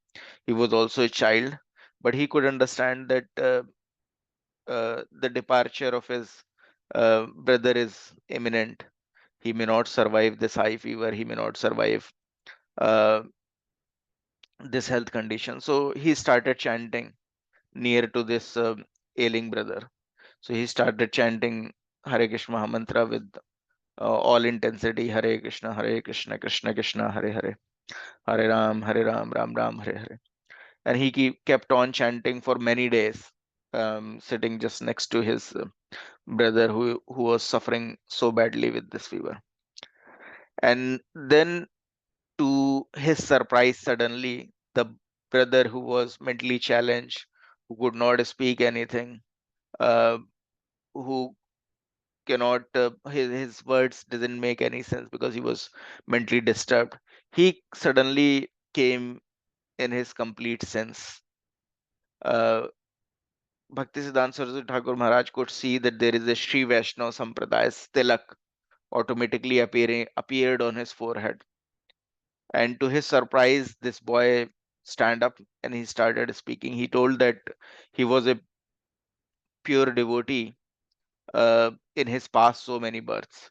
he was also a child, but he could understand that the departure of his brother is imminent. He may not survive this high fever. He may not survive uh, this health condition. So he started chanting near to this ailing brother. So he started chanting Hare Krishna Mahamantra with all intensity. Hare Krishna, Krishna Krishna, Hare Hare, Hare Ram, Ram Ram, Hare Hare. And he kept on chanting for many days, sitting just next to his brother who was suffering so badly with this fever. And then, to his surprise, suddenly the brother who was mentally challenged, who could not speak anything, uh, who cannot his words didn't make any sense because he was mentally disturbed, he suddenly came in his complete sense. uh, Bhaktisiddhanta Saraswati Thakur Maharaj could see that there is a Sri Vaishnava Sampradaya tilak automatically appeared on his forehead. And to his surprise, this boy stand up and he started speaking. He told that he was a pure devotee in his past so many births.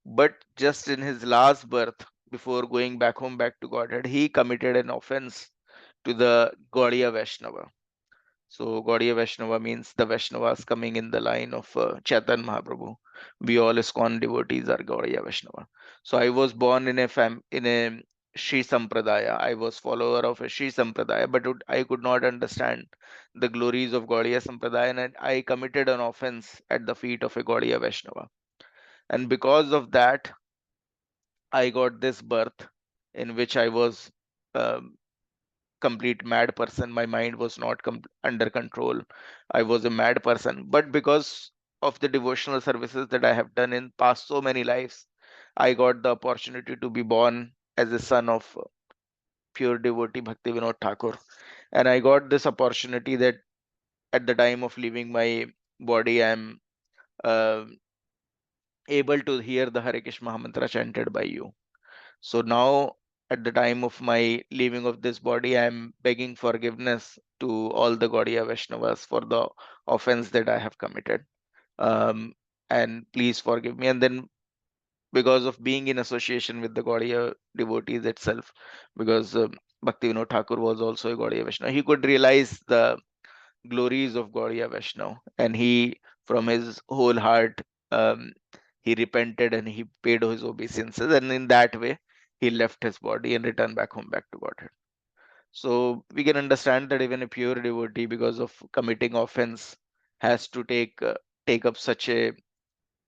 But just in his last birth, before going back home, back to Godhead, he committed an offense to the Gaudiya Vaishnava. So Gaudiya Vaishnava means the Vaishnavas coming in the line of Chaitanya Mahaprabhu. We all ISKCON devotees are Gaudiya Vaishnava. So I was born in a Sri Sampradaya. I was follower of a Sri Sampradaya, but I could not understand the glories of Gaudiya Sampradaya, and I committed an offense at the feet of a Gaudiya Vaishnava. And because of that, I got this birth in which I was um, complete mad person. My mind was not under control. I was a mad person. But because of the devotional services that I have done in past so many lives, I got the opportunity to be born as a son of pure devotee Bhakti Vinod Thakur. And I got this opportunity that at the time of leaving my body, I am uh, able to hear the Hare Krishna Mahamantra chanted by you. So now, at the time of my leaving of this body, I am begging forgiveness to all the Gaudiya Vaishnavas for the offense that I have committed. Um, and please forgive me. And then, because of being in association with the Gaudiya devotees itself, because Bhakti Vinod Thakur was also a Gaudiya Vaishnava, he could realize the glories of Gaudiya Vaishnava, and he, from his whole heart, um, he repented and he paid his obeisances, and in that way, he left his body and returned back home, back to Godhead. So we can understand that even a pure devotee, because of committing offense, has to take up such a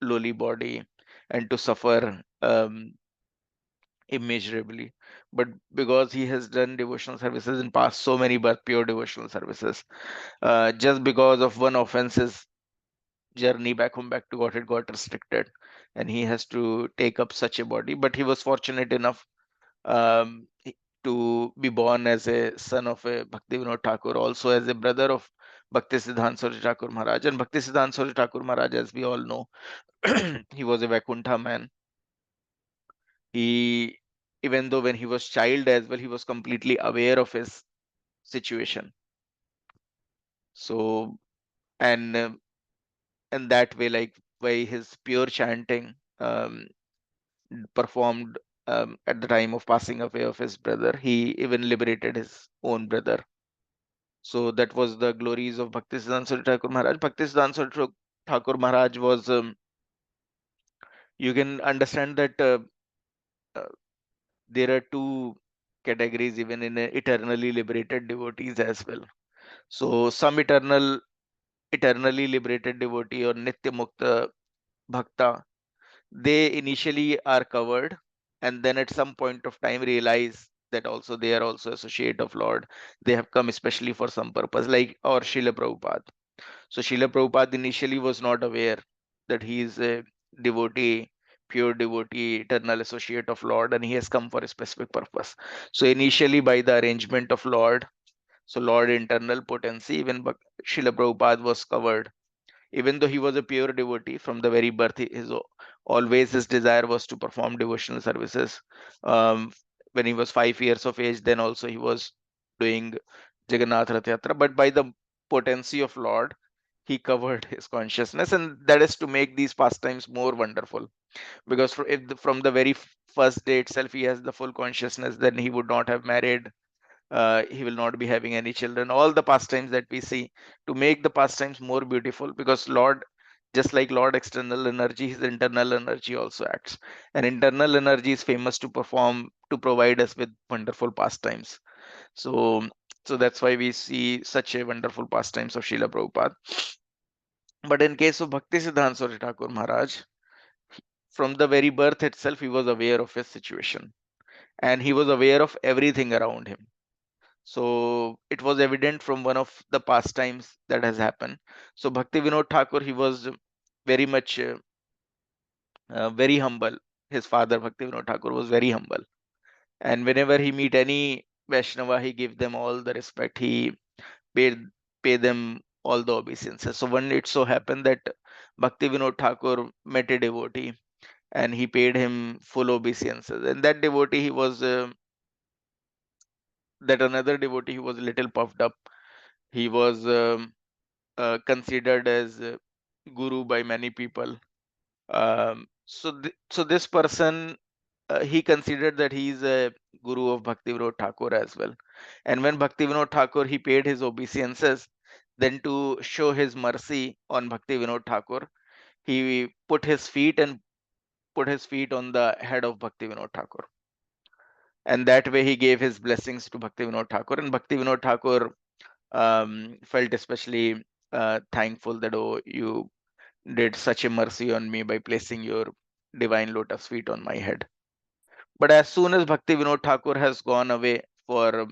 lowly body and to suffer immeasurably. But because he has done devotional services in past, so many but pure devotional services, just because of one offense, his journey back home, back to Godhead got restricted, and he has to take up such a body. But he was fortunate enough um, to be born as a son of a Bhakti Vinod Thakur, also as a brother of Bhakti Siddhanta Sarji Thakur Maharaj. And Bhakti Siddhanta Sarji Thakur Maharaj, as we all know, he was a Vaikuntha man. He, even though when he was child as well, he was completely aware of his situation. So, and and that way, like by his pure chanting, performed at the time of passing away of his brother, he even liberated his own brother. So that was the glories of Bhaktisiddhanta Sarji Thakur Maharaj. Bhaktisiddhanta Sarji Thakur Maharaj was, you can understand that uh, there are two categories even in eternally liberated devotees as well. So some eternally liberated devotee or Nitya Mukta Bhakta, they initially are covered, and then at some point of time realize that also they are also associate of Lord. They have come especially for some purpose, like our Srila Prabhupada. So Srila Prabhupada initially was not aware that he is a devotee, pure devotee, eternal associate of Lord, and he has come for a specific purpose. So initially, by the arrangement of Lord, so Lord internal potency, even Srila Prabhupada was covered. Even though he was a pure devotee from the very birth, always his desire was to perform devotional services. Um, when he was 5 years of age, then also he was doing Jagannath Rath Yatra. But by the potency of Lord, he covered his consciousness, and that is to make these pastimes more wonderful. Because if from the very first day itself he has the full consciousness, then he would not have married, he will not be having any children. All the pastimes that we see, to make the pastimes more beautiful, because Lord, just like Lord external energy, his internal energy also acts, and internal energy is famous to perform, to provide us with wonderful pastimes. So that's why we see such a wonderful pastimes of Srila Prabhupada. But in case of Bhakti Siddhanta Sarji Thakur Maharaj, from the very birth itself he was aware of his situation, and he was aware of everything around him. So it was evident from one of the pastimes that has happened. So Bhakti Vinod Thakur, he was very much very humble. His father Bhakti Vinod Thakur was very humble, and whenever he meet any Vaishnava, he give them all the respect. He paid pay them all the obeisances. So one, it so happened that Bhakti Vinod Thakur met a devotee, and he paid him full obeisances. And that devotee, he was that another devotee, he was a little puffed up. He was considered as guru by many people. So this person, he considered that he is a guru of Bhakti Vinod Thakur as well. And when Bhakti Vinod Thakur, he paid his obeisances, then to show his mercy on Bhakti Vinod Thakur, he put his feet on the head of Bhakti Vinod Thakur. And that way he gave his blessings to Bhakti Vinod Thakur. And Bhakti Vinod Thakur felt especially thankful that, oh, you did such a mercy on me by placing your divine lotus feet on my head. But as soon as Bhakti Vinod Thakur has gone away for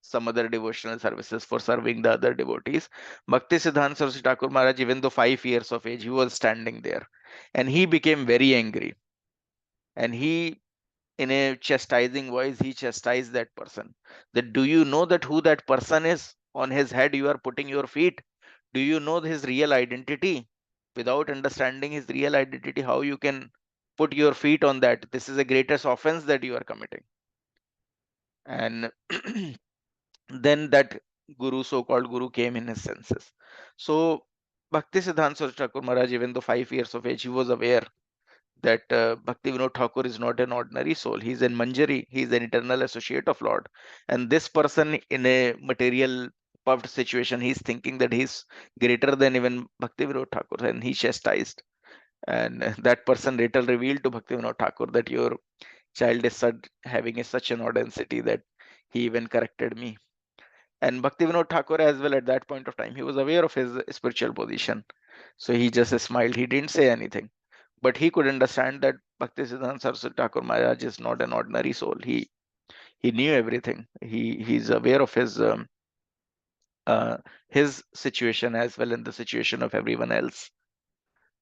some other devotional services, for serving the other devotees, Bhakti Siddhanta Saraswati Thakur Maharaj, even though 5 years of age, he was standing there, and he became very angry. And he, in a chastising voice, he chastised that person, that do you know that who that person is on his head you are putting your feet? Do you know his real identity? Without understanding his real identity, how you can put your feet on that? This is the greatest offense that you are committing. And then that guru, so-called guru, came in his senses. So Bhakti Siddhanta Saraswati Thakur Maharaj, even though 5 years of age, he was aware that Bhakti Vinod Thakur is not an ordinary soul. He's an Manjari. He's an eternal associate of Lord. And this person, in a material puffed situation, he's thinking that he's greater than even Bhakti Vinod Thakur, and he chastised. And that person later revealed to Bhakti Vinod Thakur that your child is having such an audacity that he even corrected me. And Bhakti Vinod Thakur as well, at that point of time, he was aware of his spiritual position. So he just smiled. He didn't say anything. But he could understand that Bhaktisiddhanta Saraswati Thakur Maharaj is not an ordinary soul. He knew everything. He's aware of uh, his situation as well in the situation of everyone else.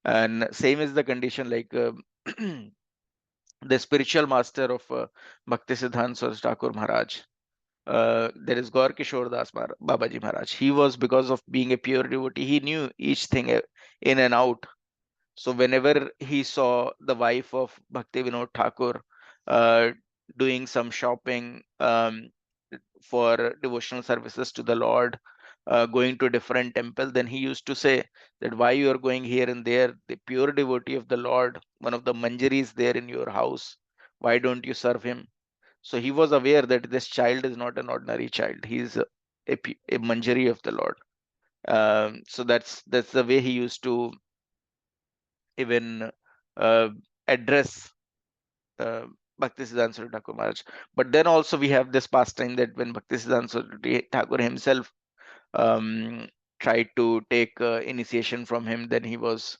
And same is the condition, like the spiritual master of Bhaktisiddhanta Saraswati Thakur Maharaj. There is Gaur Kishore Das Babaji Maharaj. He was, because of being a pure devotee, he knew each thing in and out. So whenever he saw the wife of Bhakti Vinod Thakur uh, doing some shopping for devotional services to the Lord, going to different temple, then he used to say that why you are going here and there, the pure devotee of the Lord, one of the manjaris there in your house, why don't you serve him? So he was aware that this child is not an ordinary child. He is a manjari of the Lord. So that's the way he used to even uh, address uh, Bhaktisiddhanta Saraswati Thakur Maharaj. But then also we have this pastime that when Bhaktisiddhanta Saraswati Thakur himself um, tried to take initiation from him, then he was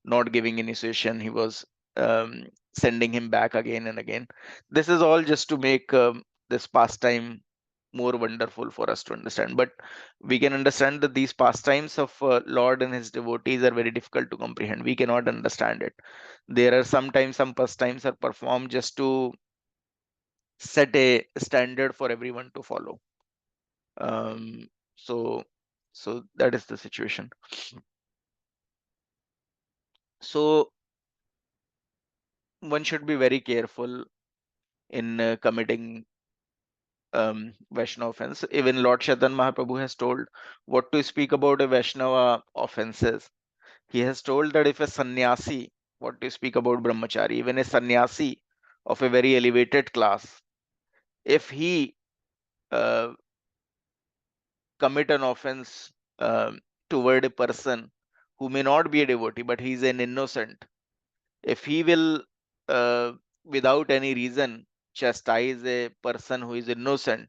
not giving initiation. He was um, sending him back again and again. This is all just to make this pastime more wonderful for us to understand. But we can understand that these pastimes of Lord and his devotees are very difficult to comprehend. We cannot understand it. There are sometimes some pastimes are performed just to set a standard for everyone to follow. Um, so, so that is the situation. So one should be very careful in committing Vaishnava offense. Even Lord Chaitanya Mahaprabhu has told what to speak about a Vaishnava offenses. He has told that if a sannyasi, what to speak about brahmachari, even a sannyasi of a very elevated class, if he uh, commit an offense toward a person who may not be a devotee, but he is an innocent, if he will, uh, without any reason, chastise a person who is innocent,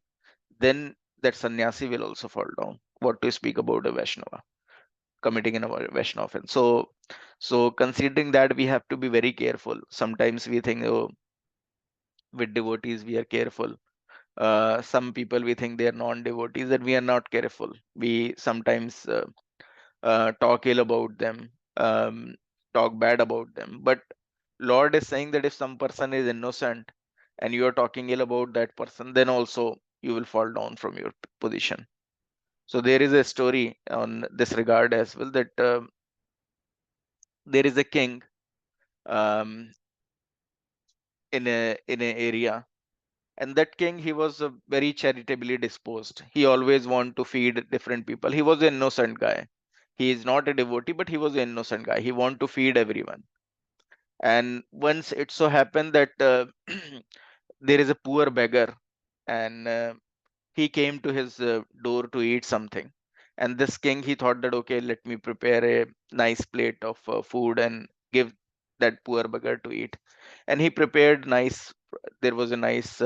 then that sannyasi will also fall down. What to speak about a Vaishnava committing a Vaishnava offense? So considering that, we have to be very careful. Sometimes we think, oh, with devotees we are careful. Some people we think they are non-devotees, and we are not careful. We sometimes talk ill about them, talk bad about them. But Lord is saying that if some person is innocent and you are talking ill about that person, then also you will fall down from your position. So there is a story on this regard as well, that there is a king um, in a area, and that king, he was very charitably disposed. He always want to feed different people. He was an innocent guy. He is not a devotee, but he was an innocent guy. He want to feed everyone. And once it so happened that there is a poor beggar, and he came to his door to eat something. And this king, he thought that, okay, let me prepare a nice plate of food and give that poor beggar to eat. And he prepared nice, there was a nice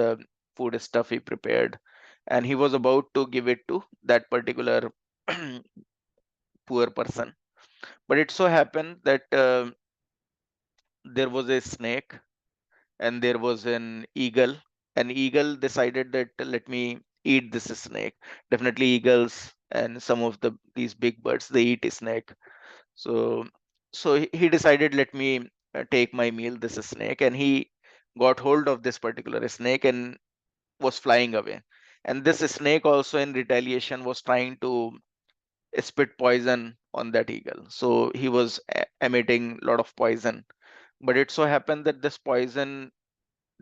food stuff he prepared, and he was about to give it to that particular poor person. But it so happened that there was a snake and there was an eagle. An eagle decided that let me eat this snake. Definitely eagles and some of these big birds, they eat a snake. So he decided, let me take my meal, this snake. And he got hold of this particular snake and was flying away. And this snake also in retaliation was trying to spit poison on that eagle. So he was emitting a lot of poison. But it so happened that this poison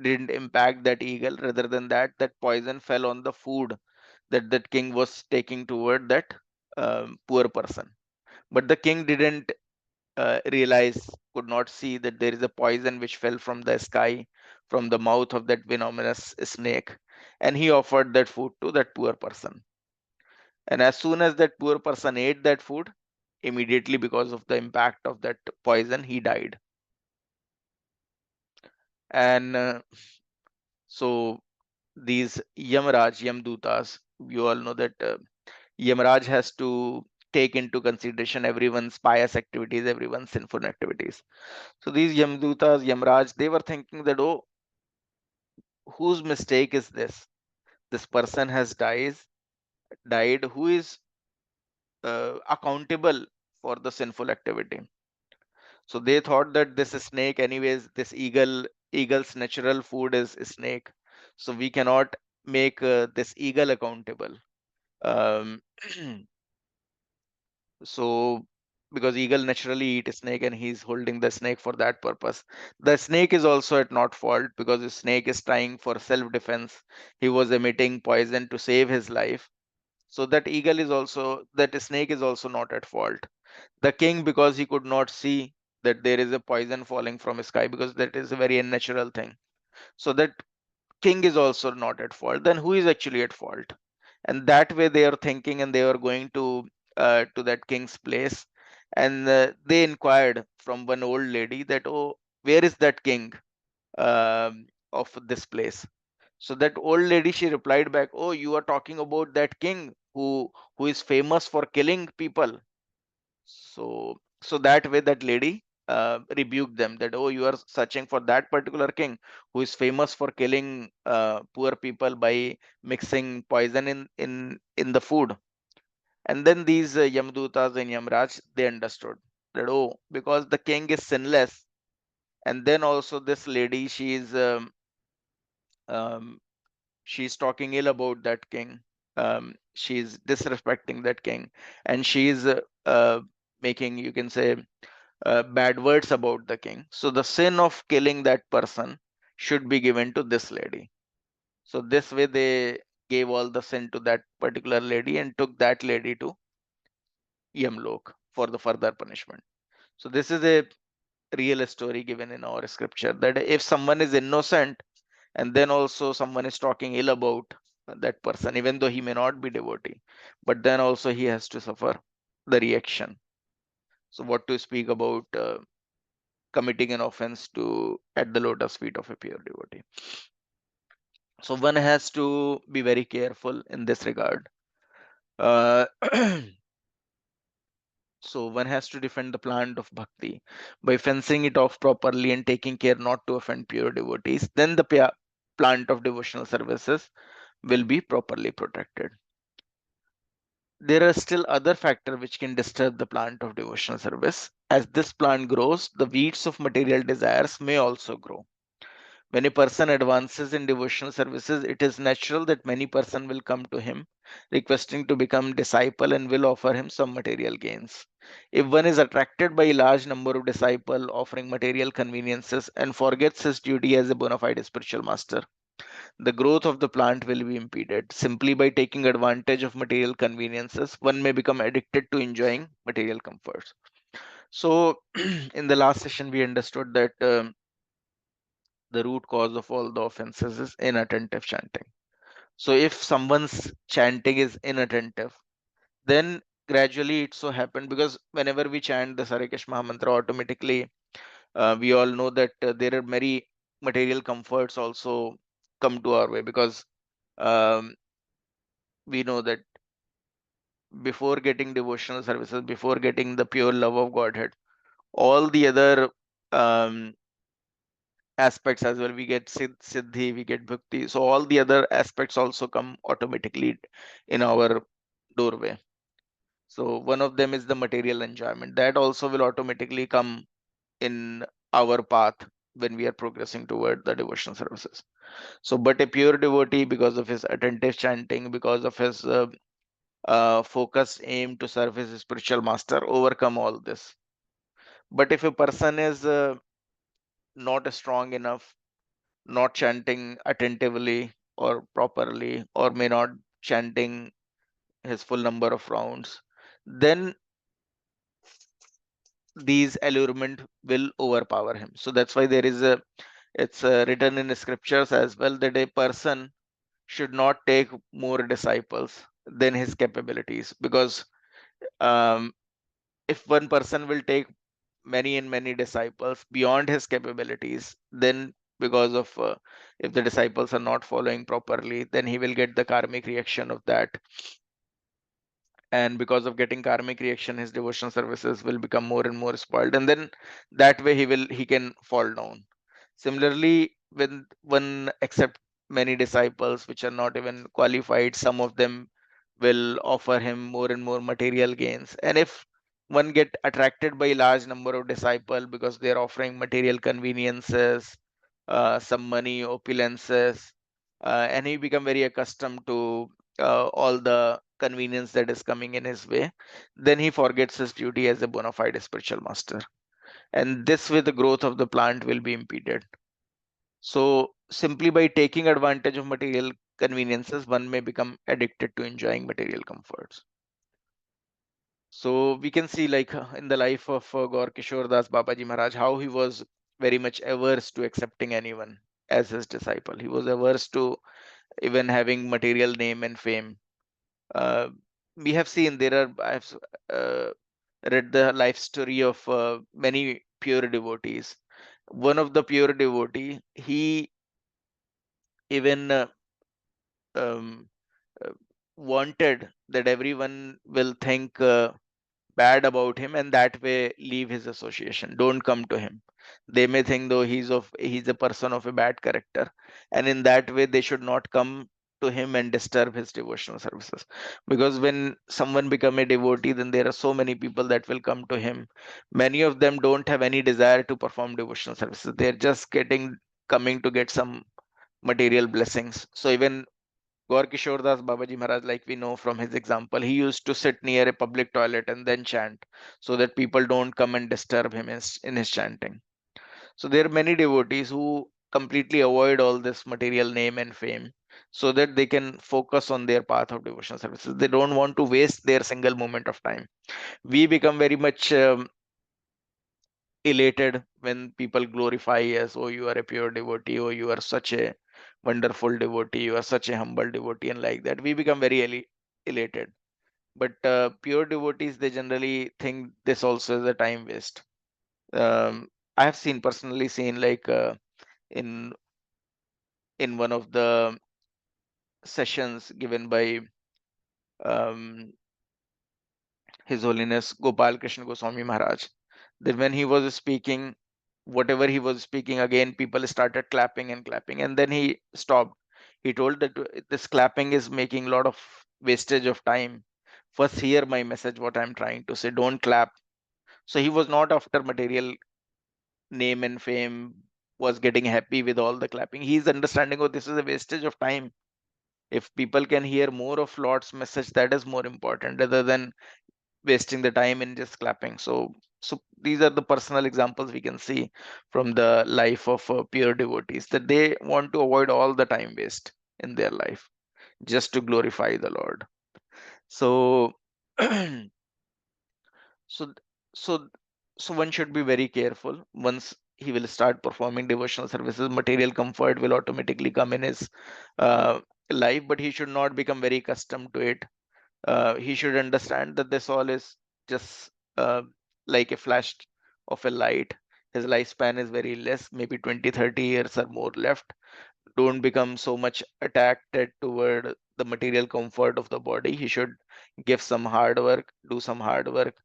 didn't impact that eagle. Rather than that, that poison fell on the food that that king was taking toward that poor person. But the king didn't realize, could not see that there is a poison which fell from the sky, from the mouth of that venomous snake, and he offered that food to that poor person. And as soon as that poor person ate that food, immediately because of the impact of that poison, he died. And so these Yamaraj, Yamdutas, you all know that Yamaraj has to take into consideration everyone's pious activities, everyone's sinful activities. So these Yamdutas, Yamraj, they were thinking that, oh, whose mistake is this? This person has died. Who is accountable for the sinful activity? So they thought that this snake, anyways, this eagle's natural food is snake. So we cannot make this eagle accountable. Um, so because eagle naturally eat a snake and he's holding the snake for that purpose. The snake is also at not fault because the snake is trying for self-defense. He was emitting poison to save his life. So that snake is also not at fault. The king, because he could not see that there is a poison falling from sky, because that is a very unnatural thing. So that king is also not at fault. Then who is actually at fault? And that way they are thinking, and they are going to that king's place, and they inquired from one old lady that, oh, where is that king of this place? So that old lady, she replied back, oh, you are talking about that king who is famous for killing people. So that way that lady rebuked them that, oh, you are searching for that particular king who is famous for killing poor people by mixing poison in the food. And then these Yamdutas and Yamraj, they understood that, oh, because the king is sinless, and then also this lady, um, she's talking ill about that king. She's disrespecting that king, and she's making, you can say, bad words about the king. So the sin of killing that person should be given to this lady. So this way they gave all the sin to that particular lady and took that lady to Yamlok for the further punishment. So this is a real story given in our scripture, that if someone is innocent and then also someone is talking ill about that person, even though he may not be devotee, but then also he has to suffer the reaction. So what to speak about committing an offense to at the lotus feet of a pure devotee? So one has to be very careful in this regard. Uh, so one has to defend the plant of bhakti by fencing it off properly and taking care not to offend pure devotees. Then the plant of devotional services will be properly protected. There are still other factors which can disturb the plant of devotional service. As this plant grows, the weeds of material desires may also grow. When a person advances in devotional services, it is natural that many persons will come to him requesting to become disciple and will offer him some material gains. If one is attracted by a large number of disciples offering material conveniences and forgets his duty as a bona fide spiritual master, the growth of the plant will be impeded. Simply by taking advantage of material conveniences, one may become addicted to enjoying material comforts. So, in the last session, we understood that the root cause of all the offenses is inattentive chanting. So, if someone's chanting is inattentive, then gradually it so happened, because whenever we chant the Sarikesh Mahamantra, automatically we all know that there are many material comforts also come to our way, because um, we know that before getting devotional services, before getting the pure love of Godhead, all the other um, aspects as well, we get siddhi, we get bhakti. So all the other aspects also come automatically in our doorway. So one of them is the material enjoyment. That also will automatically come in our path when we are progressing toward the devotional services. So, but a pure devotee, because of his attentive chanting, because of his focused aim to serve his spiritual master, overcome all this. But if a person is not strong enough, not chanting attentively or properly, or may not chanting his full number of rounds, then these allurement will overpower him. So that's why there is a, it's written in the scriptures as well, that a person should not take more disciples than his capabilities, because um, if one person will take many and many disciples beyond his capabilities, then because of if the disciples are not following properly, then he will get the karmic reaction of that, and because of getting karmic reaction, his devotional services will become more and more spoiled, and then that way he can fall down. Similarly, when one accept many disciples which are not even qualified, some of them will offer him more and more material gains. And if one get attracted by large number of disciples because they are offering material conveniences, some money, opulences, and he become very accustomed to all the convenience that is coming in his way, then he forgets his duty as a bona fide spiritual master. And this way the growth of the plant will be impeded. So simply by taking advantage of material conveniences, one may become addicted to enjoying material comforts. So we can see, like in the life of Gaur Kishore Das Babaji Maharaj, how he was very much averse to accepting anyone as his disciple. He was averse to even having material name and fame. Uh, we have seen there are, I have uh, read the life story of many pure devotees. One of the pure devotee, he even um, uh, wanted that everyone will think bad about him, and that way leave his association, don't come to him. They may think though he's a person of a bad character, and in that way they should not come to him and disturb his devotional services. Because when someone become a devotee, then there are so many people that will come to him. Many of them don't have any desire to perform devotional services, they're just getting coming to get some material blessings. So even Gaur Kishore Das Babaji Maharaj, like we know from his example, he used to sit near a public toilet and then chant, so that people don't come and disturb him in his chanting. So there are many devotees who completely avoid all this material name and fame, so that they can focus on their path of devotional services. They don't want to waste their single moment of time. We become very much elated when people glorify us. Oh, you are a pure devotee. Oh, you are such a wonderful devotee. You are such a humble devotee, and like that we become very elated. But pure devotees, they generally think this also is a time waste. um, I have seen, personally seen, like in one of the sessions given by um, His Holiness Gopal Krishna Goswami Maharaj, that when he was speaking, whatever he was speaking, again people started clapping and clapping, and then he stopped. He told that this clapping is making a lot of wastage of time. First hear my message, what I'm trying to say, don't clap. So he was not after material name and fame, was getting happy with all the clapping. He's understanding, oh, this is a wastage of time. If people can hear more of Lord's message, that is more important rather than wasting the time in just clapping. So these are the personal examples we can see from the life of pure devotees, that they want to avoid all the time waste in their life just to glorify the Lord. So so so so one should be very careful. Once he will start performing devotional services, material comfort will automatically come in his uh, life, but he should not become very accustomed to it. He should understand that this all is just like a flash of a light. His lifespan is very less, maybe 20-30 years or more left. Don't become so much attracted toward the material comfort of the body. He should give some hard work, do some hard work,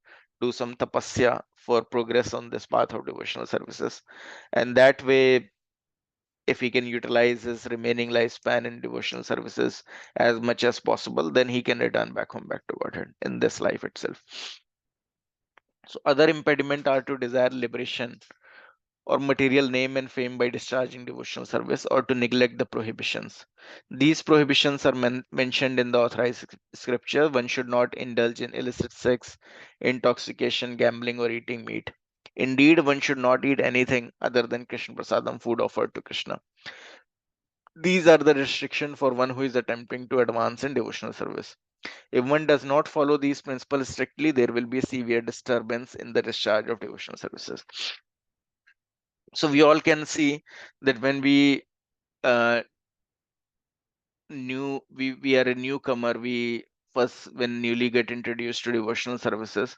do some tapasya for progress on this path of devotional services. And that way, if he can utilize his remaining lifespan in devotional services as much as possible, then he can return back home, back to Godhead in this life itself. So other impediment are to desire liberation or material name and fame by discharging devotional service, or to neglect the prohibitions. These prohibitions are mentioned in the authorized scripture. One should not indulge in illicit sex, intoxication, gambling, or eating meat. Indeed, one should not eat anything other than Krishna Prasadam, food offered to Krishna. These are the restrictions for one who is attempting to advance in devotional service. If one does not follow these principles strictly, there will be severe disturbance in the discharge of devotional services. So we all can see that when uh, we are a newcomer, we first when newly get introduced to devotional services,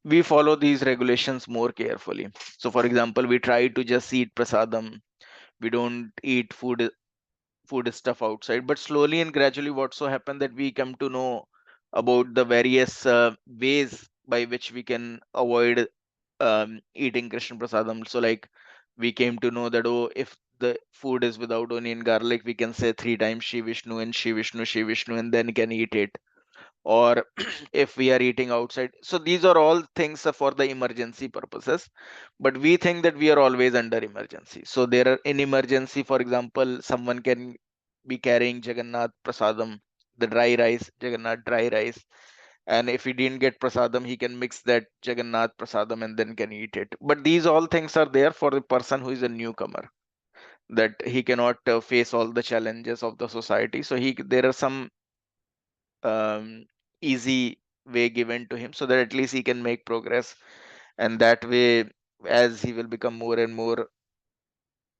we follow these regulations more carefully. So for example, we try to just eat prasadam, we don't eat food stuff outside. But slowly and gradually, what so happened that we come to know about the various ways by which we can avoid eating Krishna Prasadam. So like we came to know that, oh, if the food is without onion garlic, we can say three times Shri Vishnu and Shri Vishnu, Shri Vishnu, and then can eat it. Or if we are eating outside. So these are all things for the emergency purposes, but we think that we are always under emergency. So there are in emergency, for example, someone can be carrying Jagannath Prasadam, the dry rice, Jagannath dry rice. And if he didn't get prasadam, he can mix that Jagannath Prasadam and then can eat it. But these all things are there for the person who is a newcomer, that he cannot face all the challenges of the society. So there are some um, easy way given to him so that at least he can make progress, and that way, as he will become more and more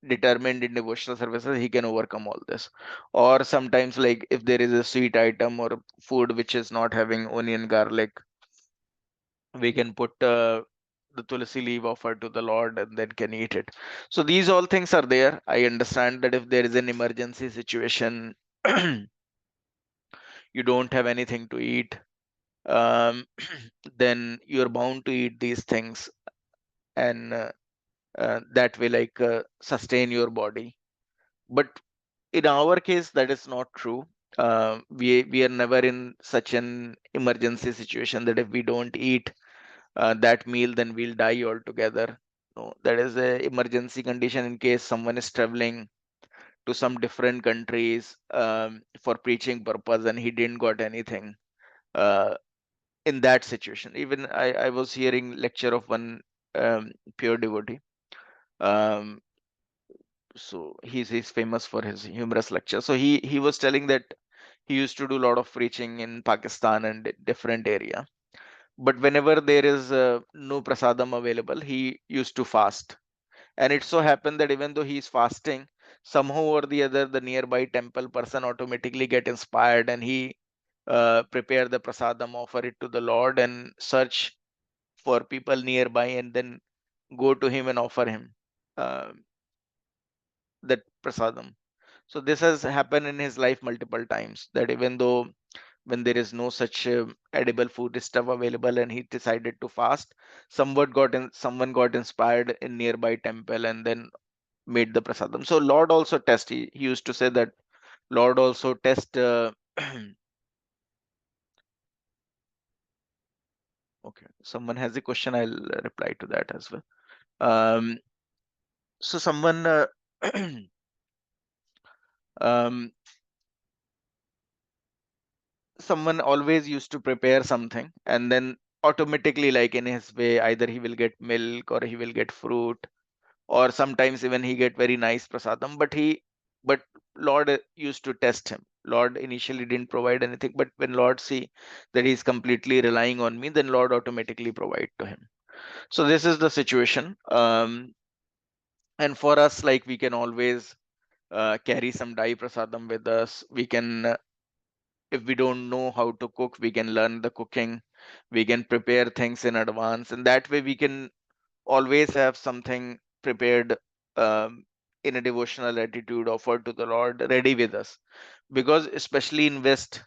determined in devotional services, he can overcome all this. Or sometimes, like if there is a sweet item or food which is not having onion garlic, we can put the tulsi leaf offer to the Lord and then can eat it. So these all things are there. I understand that if there is an emergency situation, you don't have anything to eat, um, then you're bound to eat these things, and that way sustain your body. But in our case, that is not true. We are never in such an emergency situation that if we don't eat that meal, then we'll die altogether. No, that is a emergency condition in case someone is traveling to some different countries for preaching purpose and he didn't got anything. Uh, in that situation, even I was hearing lecture of one pure devotee. Um, so he's famous for his humorous lecture. So he was telling that he used to do a lot of preaching in Pakistan and different area. But whenever there is no prasadam available, he used to fast. And it so happened that even though he is fasting, somehow or the other, the nearby temple person automatically get inspired and he prepare the prasadam, offer it to the Lord, and search for people nearby, and then go to him and offer him uh, that prasadam. So this has happened in his life multiple times. That even though when there is no such edible food stuff available and he decided to fast, someone got inspired in nearby temple and then made the prasadam. So Lord also test. He used to say that Lord also test. Okay, someone has a question. I'll reply to that as well. Um, so um, someone always used to prepare something and then automatically, like in his way, either he will get milk or he will get fruit, or sometimes even he get very nice prasadam. But Lord used to test him. Lord initially didn't provide anything, but when Lord see that he's completely relying on me, then Lord automatically provide to him. So this is the situation. And for us, like we can always carry some dai prasadam with us. We can if we don't know how to cook, we can learn the cooking. We can prepare things in advance, and that way we can always have something prepared, um, in a devotional attitude offered to the Lord, ready with us. Because especially in West,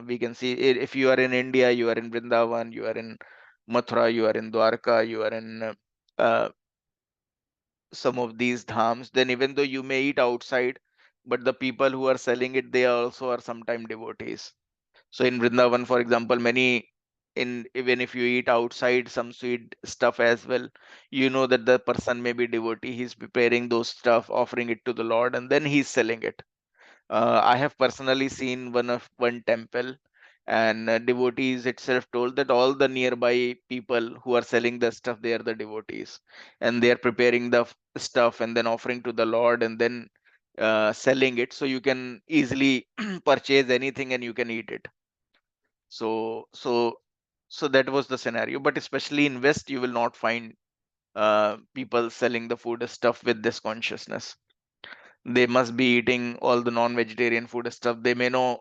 we can see if you are in India, you are in Vrindavan, you are in Mathura, you are in Dwarka, you are in uh, some of these dhams, then even though you may eat outside, but the people who are selling it, they also are sometime devotees. So in Vrindavan, for example, many in even if you eat outside some sweet stuff as well, you know that the person may be devotee, he's preparing those stuff, offering it to the Lord, and then he's selling it. I have personally seen one temple, and devotees itself told that all the nearby people who are selling the stuff, they are the devotees, and they are preparing the stuff and then offering to the Lord, and then selling it, so you can easily purchase anything and you can eat it. So, that was the scenario. But especially in West, you will not find people selling the food stuff with this consciousness. They must be eating all the non-vegetarian food stuff. They may know,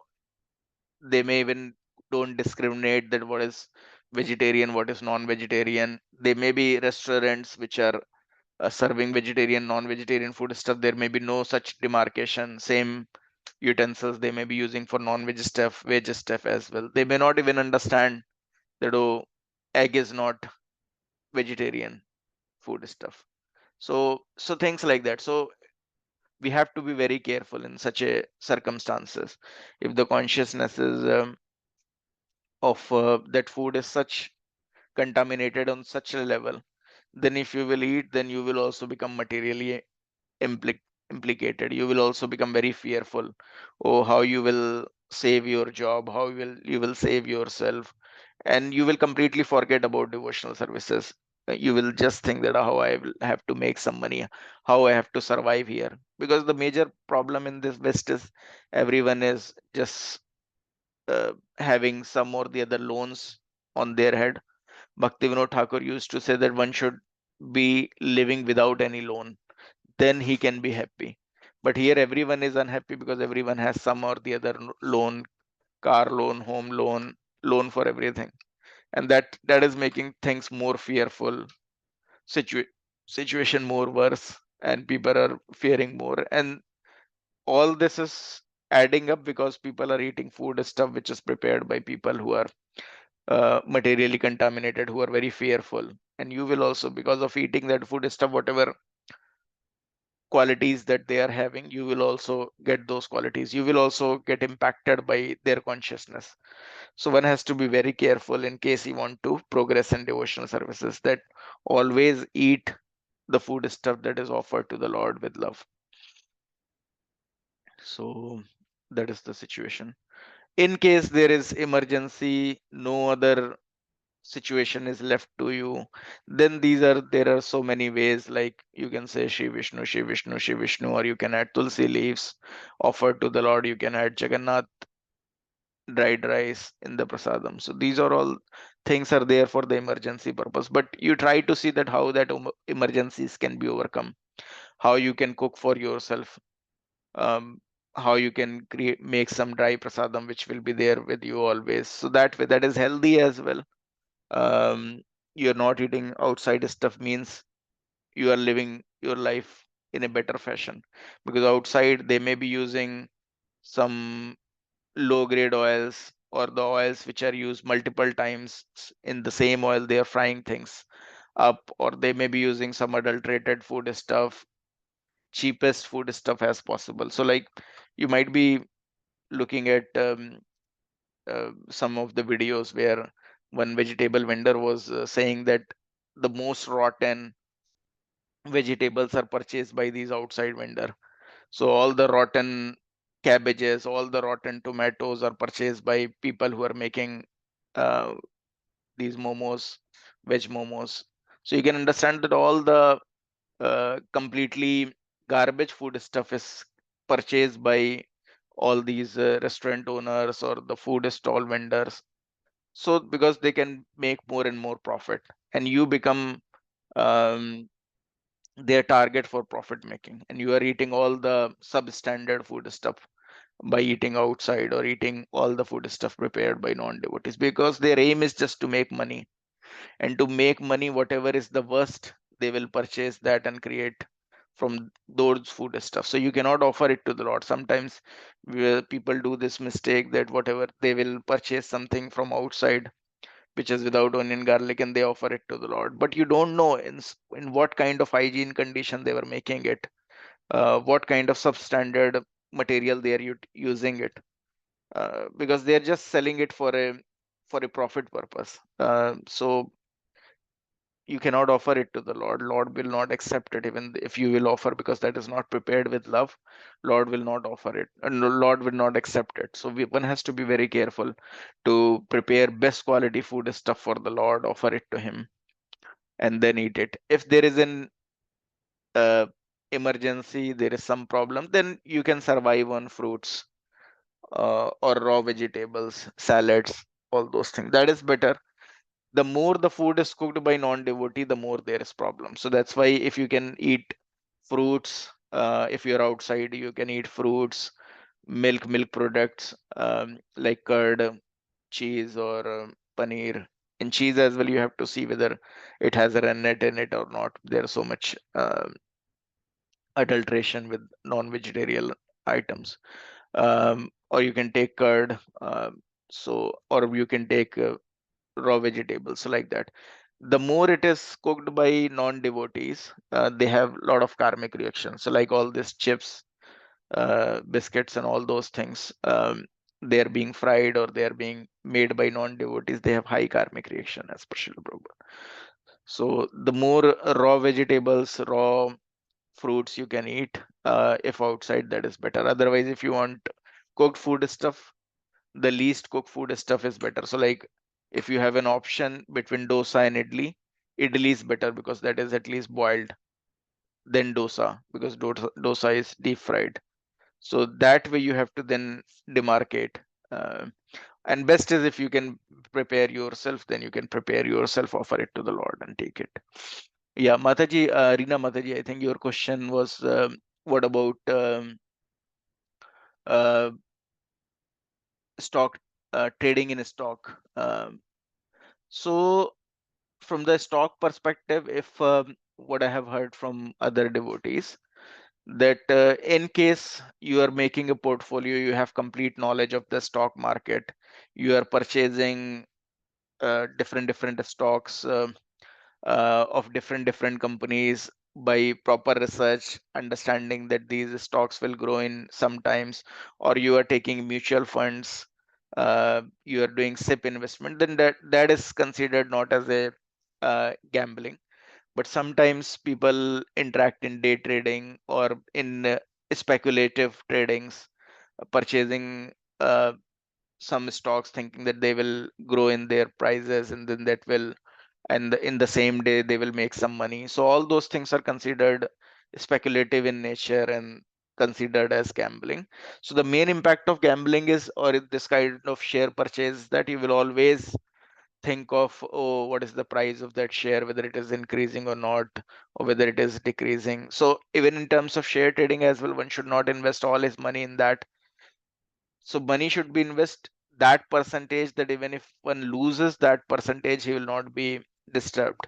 they may even don't discriminate that what is vegetarian, what is non-vegetarian. There may be restaurants which are serving vegetarian, non-vegetarian food stuff. There may be no such demarcation. Same utensils they may be using for non-veg stuff, veg stuff as well. They may not even understand that, oh, egg is not vegetarian food stuff. So things like that. So we have to be very careful in such a circumstances. If the consciousness is of that food is such contaminated on such a level, then if you will eat, then you will also become materially impli- implicated. You will also become very fearful. Oh, how you will save your job, how you will save yourself, and you will completely forget about devotional services. You will just think that how I will have to make some money, how I have to survive here. Because the major problem in this West is everyone is just having some or the other loans on their head. Bhaktivinoda Thakur used to say that one should be living without any loan, then he can be happy. But here everyone is unhappy because everyone has some or the other loan, car loan, home loan, loan for everything, and that is making things more fearful, situa- situation more worse, and people are fearing more. And all this is adding up because people are eating food stuff which is prepared by people who are materially contaminated, who are very fearful. And you will also, because of eating that food stuff, whatever qualities that they are having, you will also get those qualities. You will also get impacted by their consciousness. So one has to be very careful in case you want to progress in devotional services, that always eat the food stuff that is offered to the Lord with love. So that is the situation. In case there is emergency, no other situation is left to you, then there are so many ways, like you can say Shri Vishnu, Shri Vishnu, Shri Vishnu, or you can add tulsi leaves offered to the Lord. You can add Jagannath dried rice in the prasadam. So these are all things are there for the emergency purpose, but you try to see that how that emergencies can be overcome, how you can cook for yourself, um, how you can make some dry prasadam which will be there with you always, so that way that is healthy as well. um, you're not eating outside stuff means you are living your life in a better fashion, because outside they may be using some low grade oils, or the oils which are used multiple times in the same oil they are frying things up, or they may be using some adulterated food stuff, cheapest food stuff as possible. So like you might be looking at some of the videos where one vegetable vendor was saying that the most rotten vegetables are purchased by these outside vendor. So all the rotten cabbages, all the rotten tomatoes are purchased by people who are making uh, these momos, veg momos. So you can understand that all the completely garbage food stuff is purchased by all these restaurant owners or the food stall vendors. So because they can make more and more profit, and you become um, their target for profit making, and you are eating all the substandard food stuff by eating outside, or eating all the food stuff prepared by non-devotees, because their aim is just to make money. And to make money, whatever is the worst, they will purchase that and create from those food stuff. So you cannot offer it to the Lord. Sometimes people do this mistake that whatever they will purchase something from outside which is without onion garlic, and they offer it to the Lord, but you don't know in what kind of hygiene condition they were making it, what kind of substandard material they are using it, because they're just selling it for a for a profit purpose. So you cannot offer it to the Lord. Lord will not accept it, even if you will offer, because that is not prepared with love. Lord will not offer it, and Lord will not accept it. So one has to be very careful to prepare best quality food stuff for the Lord, offer it to Him, and then eat it. If there is an uh, emergency, there is some problem, then you can survive on fruits or raw vegetables, salads, all those things. That is better. The more the food is cooked by non-devotee, the more there is problem. So that's why if you can eat fruits, if you're outside, you can eat fruits, milk products, like curd, cheese, or paneer. In cheese as well, you have to see whether it has a rennet in it or not. There's so much adulteration with non-vegetarian items. Or you can take curd, or you can take raw vegetables like that. The more it is cooked by non-devotees, they have a lot of karmic reactions. So like all these chips, biscuits, and all those things, they're being fried or they're being made by non-devotees. They have high karmic reaction, as per Srila Prabhupada. So the more raw vegetables, raw fruits you can eat, if outside, that is better. Otherwise, if you want cooked food stuff, the least cooked food stuff is better. So like if you have an option between dosa and idli, idli is better because that is at least boiled than dosa, because dosa is deep fried. So that way you have to then demarcate. Uh, and best is if you can prepare yourself, then you can prepare yourself, offer it to the Lord and take it. Yeah, Mataji, Reena Mataji, I think your question was, what about uh, stock, trading in stock? So from the stock perspective, if what I have heard from other devotees, that in case you are making a portfolio, you have complete knowledge of the stock market, you are purchasing different stocks of different companies by proper research, understanding that these stocks will grow in sometimes, or you are taking mutual funds, you are doing SIP investment, then that is considered not as a gambling. But sometimes people interact in day trading or in speculative tradings, purchasing uh, some stocks thinking that they will grow in their prices, and then that will, and in the same day they will make some money. So all those things are considered speculative in nature and considered as gambling. So the main impact of gambling is, or this kind of share purchase, that you will always think of, oh, what is the price of that share, whether it is increasing or not, or whether it is decreasing. So even in terms of share trading as well, one should not invest all his money in that. So money should be invest that percentage, that even if one loses that percentage, he will not be disturbed.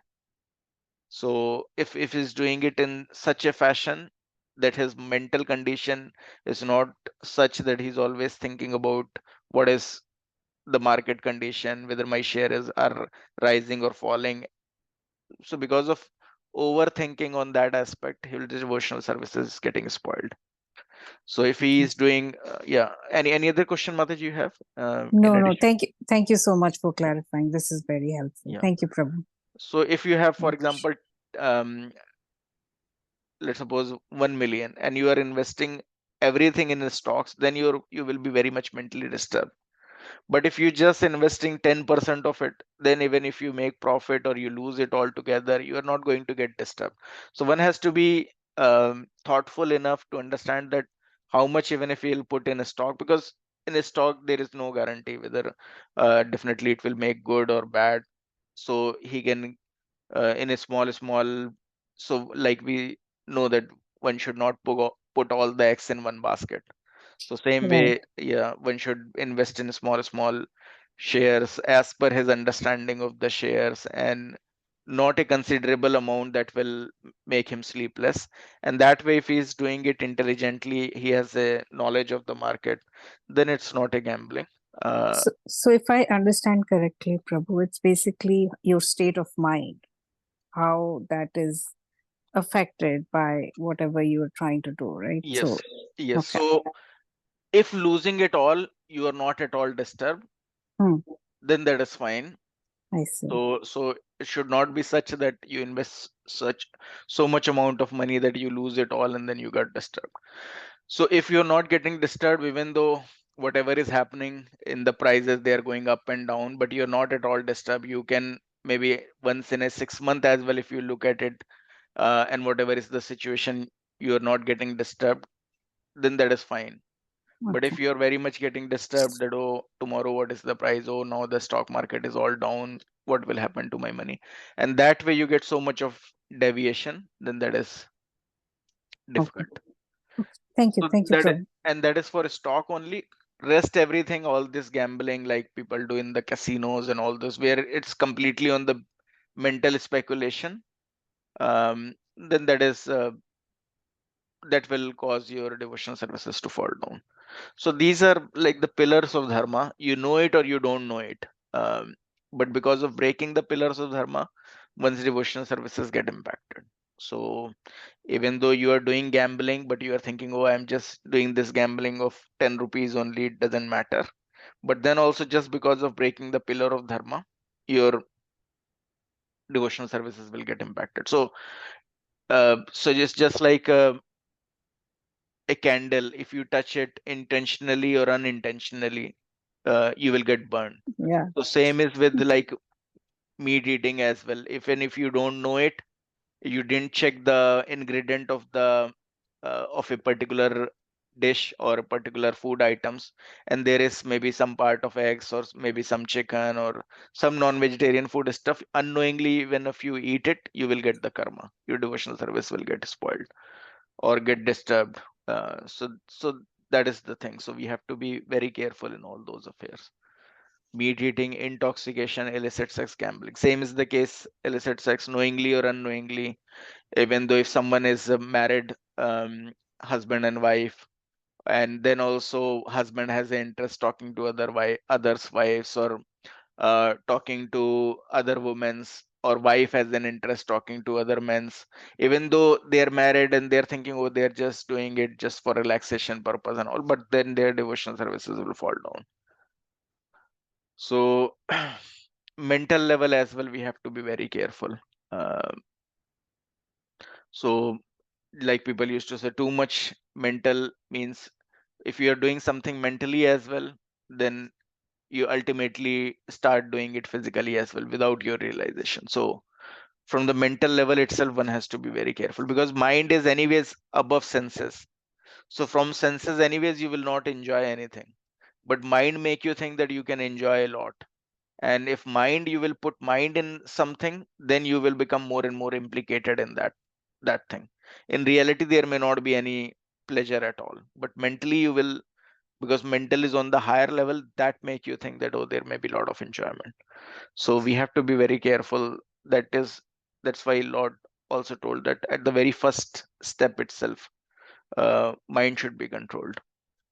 So if he's doing it in such a fashion that his mental condition is not such that he's always thinking about what is the market condition, whether my share is are rising or falling. So because of overthinking on that aspect, his devotional services is getting spoiled. So if he is doing, yeah, any other question, Mataji, you have in
No, no,
addition?
thank you. Thank you so much for clarifying. This is very helpful.
Yeah.
Thank you, Prabhu.
So if you have, for
Yeah.
example, um, let's suppose 1 million, and you are investing everything in the stocks, then you will be very much mentally disturbed. But if you just investing 10% of it, then even if you make profit or you lose it altogether, you are not going to get disturbed. So one has to be thoughtful enough to understand that how much, even if he'll put in a stock, because in a stock there is no guarantee whether definitely it will make good or bad. So he can, in a small, so like we know that one should not put all the eggs in one basket. So same
Right.
way, yeah, one should invest in small shares as per his understanding of the shares, and not a considerable amount that will make him sleepless. And that way, if he is doing it intelligently, he has a knowledge of the market, then it's not a gambling. Uh,
So if I understand correctly, Prabhu, it's basically your state of mind, how that is affected by whatever you are trying to do, right? So,
yes, yes.
okay.
So if losing it all, you are not at all disturbed.
Hmm.
then that is fine.
I see.
So it should not be such that you invest so much amount of money that you lose it all and then you got disturbed. So if you're not getting disturbed, even though whatever is happening in the prices, they are going up and down, but you're not at all disturbed, you can maybe once in a 6 month as well, if you look at it, and whatever is the situation, you're not getting disturbed, then that is fine. But
Okay.
if you're very much getting disturbed that, oh, tomorrow what is the price? Oh, now the stock market is all down. What will happen to my money? And that way you get so much of deviation, then that is
Okay.
difficult.
Okay. Thank you.
So
Thank you, Prabhu.
that is for stock only. Rest everything, all this gambling like people do in the casinos and all this, where it's completely on the mental speculation, then that will cause your devotional services to fall down. So these are like the pillars of dharma. You know it or you don't know it. Um, but because of breaking the pillars of dharma, one's devotional services get impacted. So even though you are doing gambling, but you are thinking, oh, I'm just doing this gambling of 10 rupees only, it doesn't matter. But then also, just because of breaking the pillar of dharma, your devotional services will get impacted. So just like a candle, if you touch it intentionally or unintentionally, you will get burned.
Yeah.
So same is with like meat eating as well. If you don't know it, you didn't check the ingredient of a particular dish or a particular food items, and there is maybe some part of eggs or maybe some chicken or some non-vegetarian food stuff, unknowingly, even if you eat it, you will get the karma. Your devotional service will get spoiled or get disturbed. So that is the thing. So we have to be very careful in all those affairs. Meat eating, intoxication, illicit sex, gambling. Same is the case, illicit sex, knowingly or unknowingly. Even though if someone is a married husband and wife, and then also husband has an interest talking to others' wives, or talking to other women's, or wife has an interest talking to other men's, even though they're married and they're thinking, oh, they're just doing it just for relaxation purpose and all, but then their devotional services will fall down. So mental level as well, we have to be very careful. uh, so like people used to say, too much mental means, if you are doing something mentally as well, then you ultimately start doing it physically as well without your realization. So from the mental level itself, one has to be very careful, because mind is anyways above senses. So from senses anyways, you will not enjoy anything, but mind make you think that you can enjoy a lot. And if mind, you will put mind in something, then you will become more and more implicated in that thing. In reality, there may not be any pleasure at all, but mentally you will, because mental is on the higher level, that make you think that, oh, there may be a lot of enjoyment. So we have to be very careful. That's why Lord also told that at the very first step itself, mind should be controlled.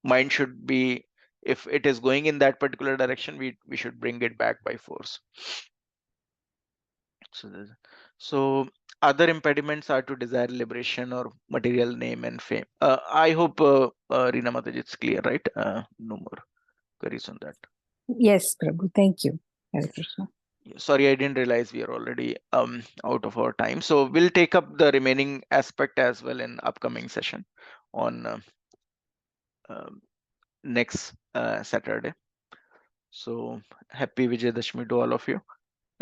Mind should be, if it is going in that particular direction, we should bring it back by force. So other impediments are to desire liberation or material name and fame. I hope Reena Mataji, it's clear, right? No more queries on that.
Yes, Prabhu. Thank you. Hare Krishna.
Sorry, I didn't realize we are already out of our time. So we'll take up the remaining aspect as well in upcoming session on um next Saturday. So happy Vijayadashmi to all of you,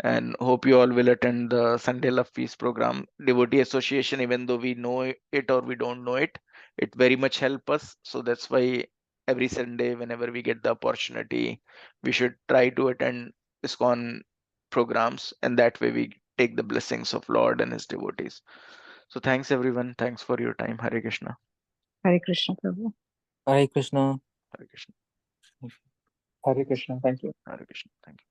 and hope you all will attend the Sunday Love Feast program. Devotee Association, even though we know it or we don't know it, it very much help us. So that's why every Sunday, whenever we get the opportunity, we should try to attend ISKCON programs, and that way we take the blessings of Lord and his devotees. So thanks everyone. Thanks for your time. Hare Krishna.
Hare Krishna, Prabhu.
Hare Krishna.
Hare Krishna.
Hare Krishna. Thank you.
Hare Krishna. Thank you.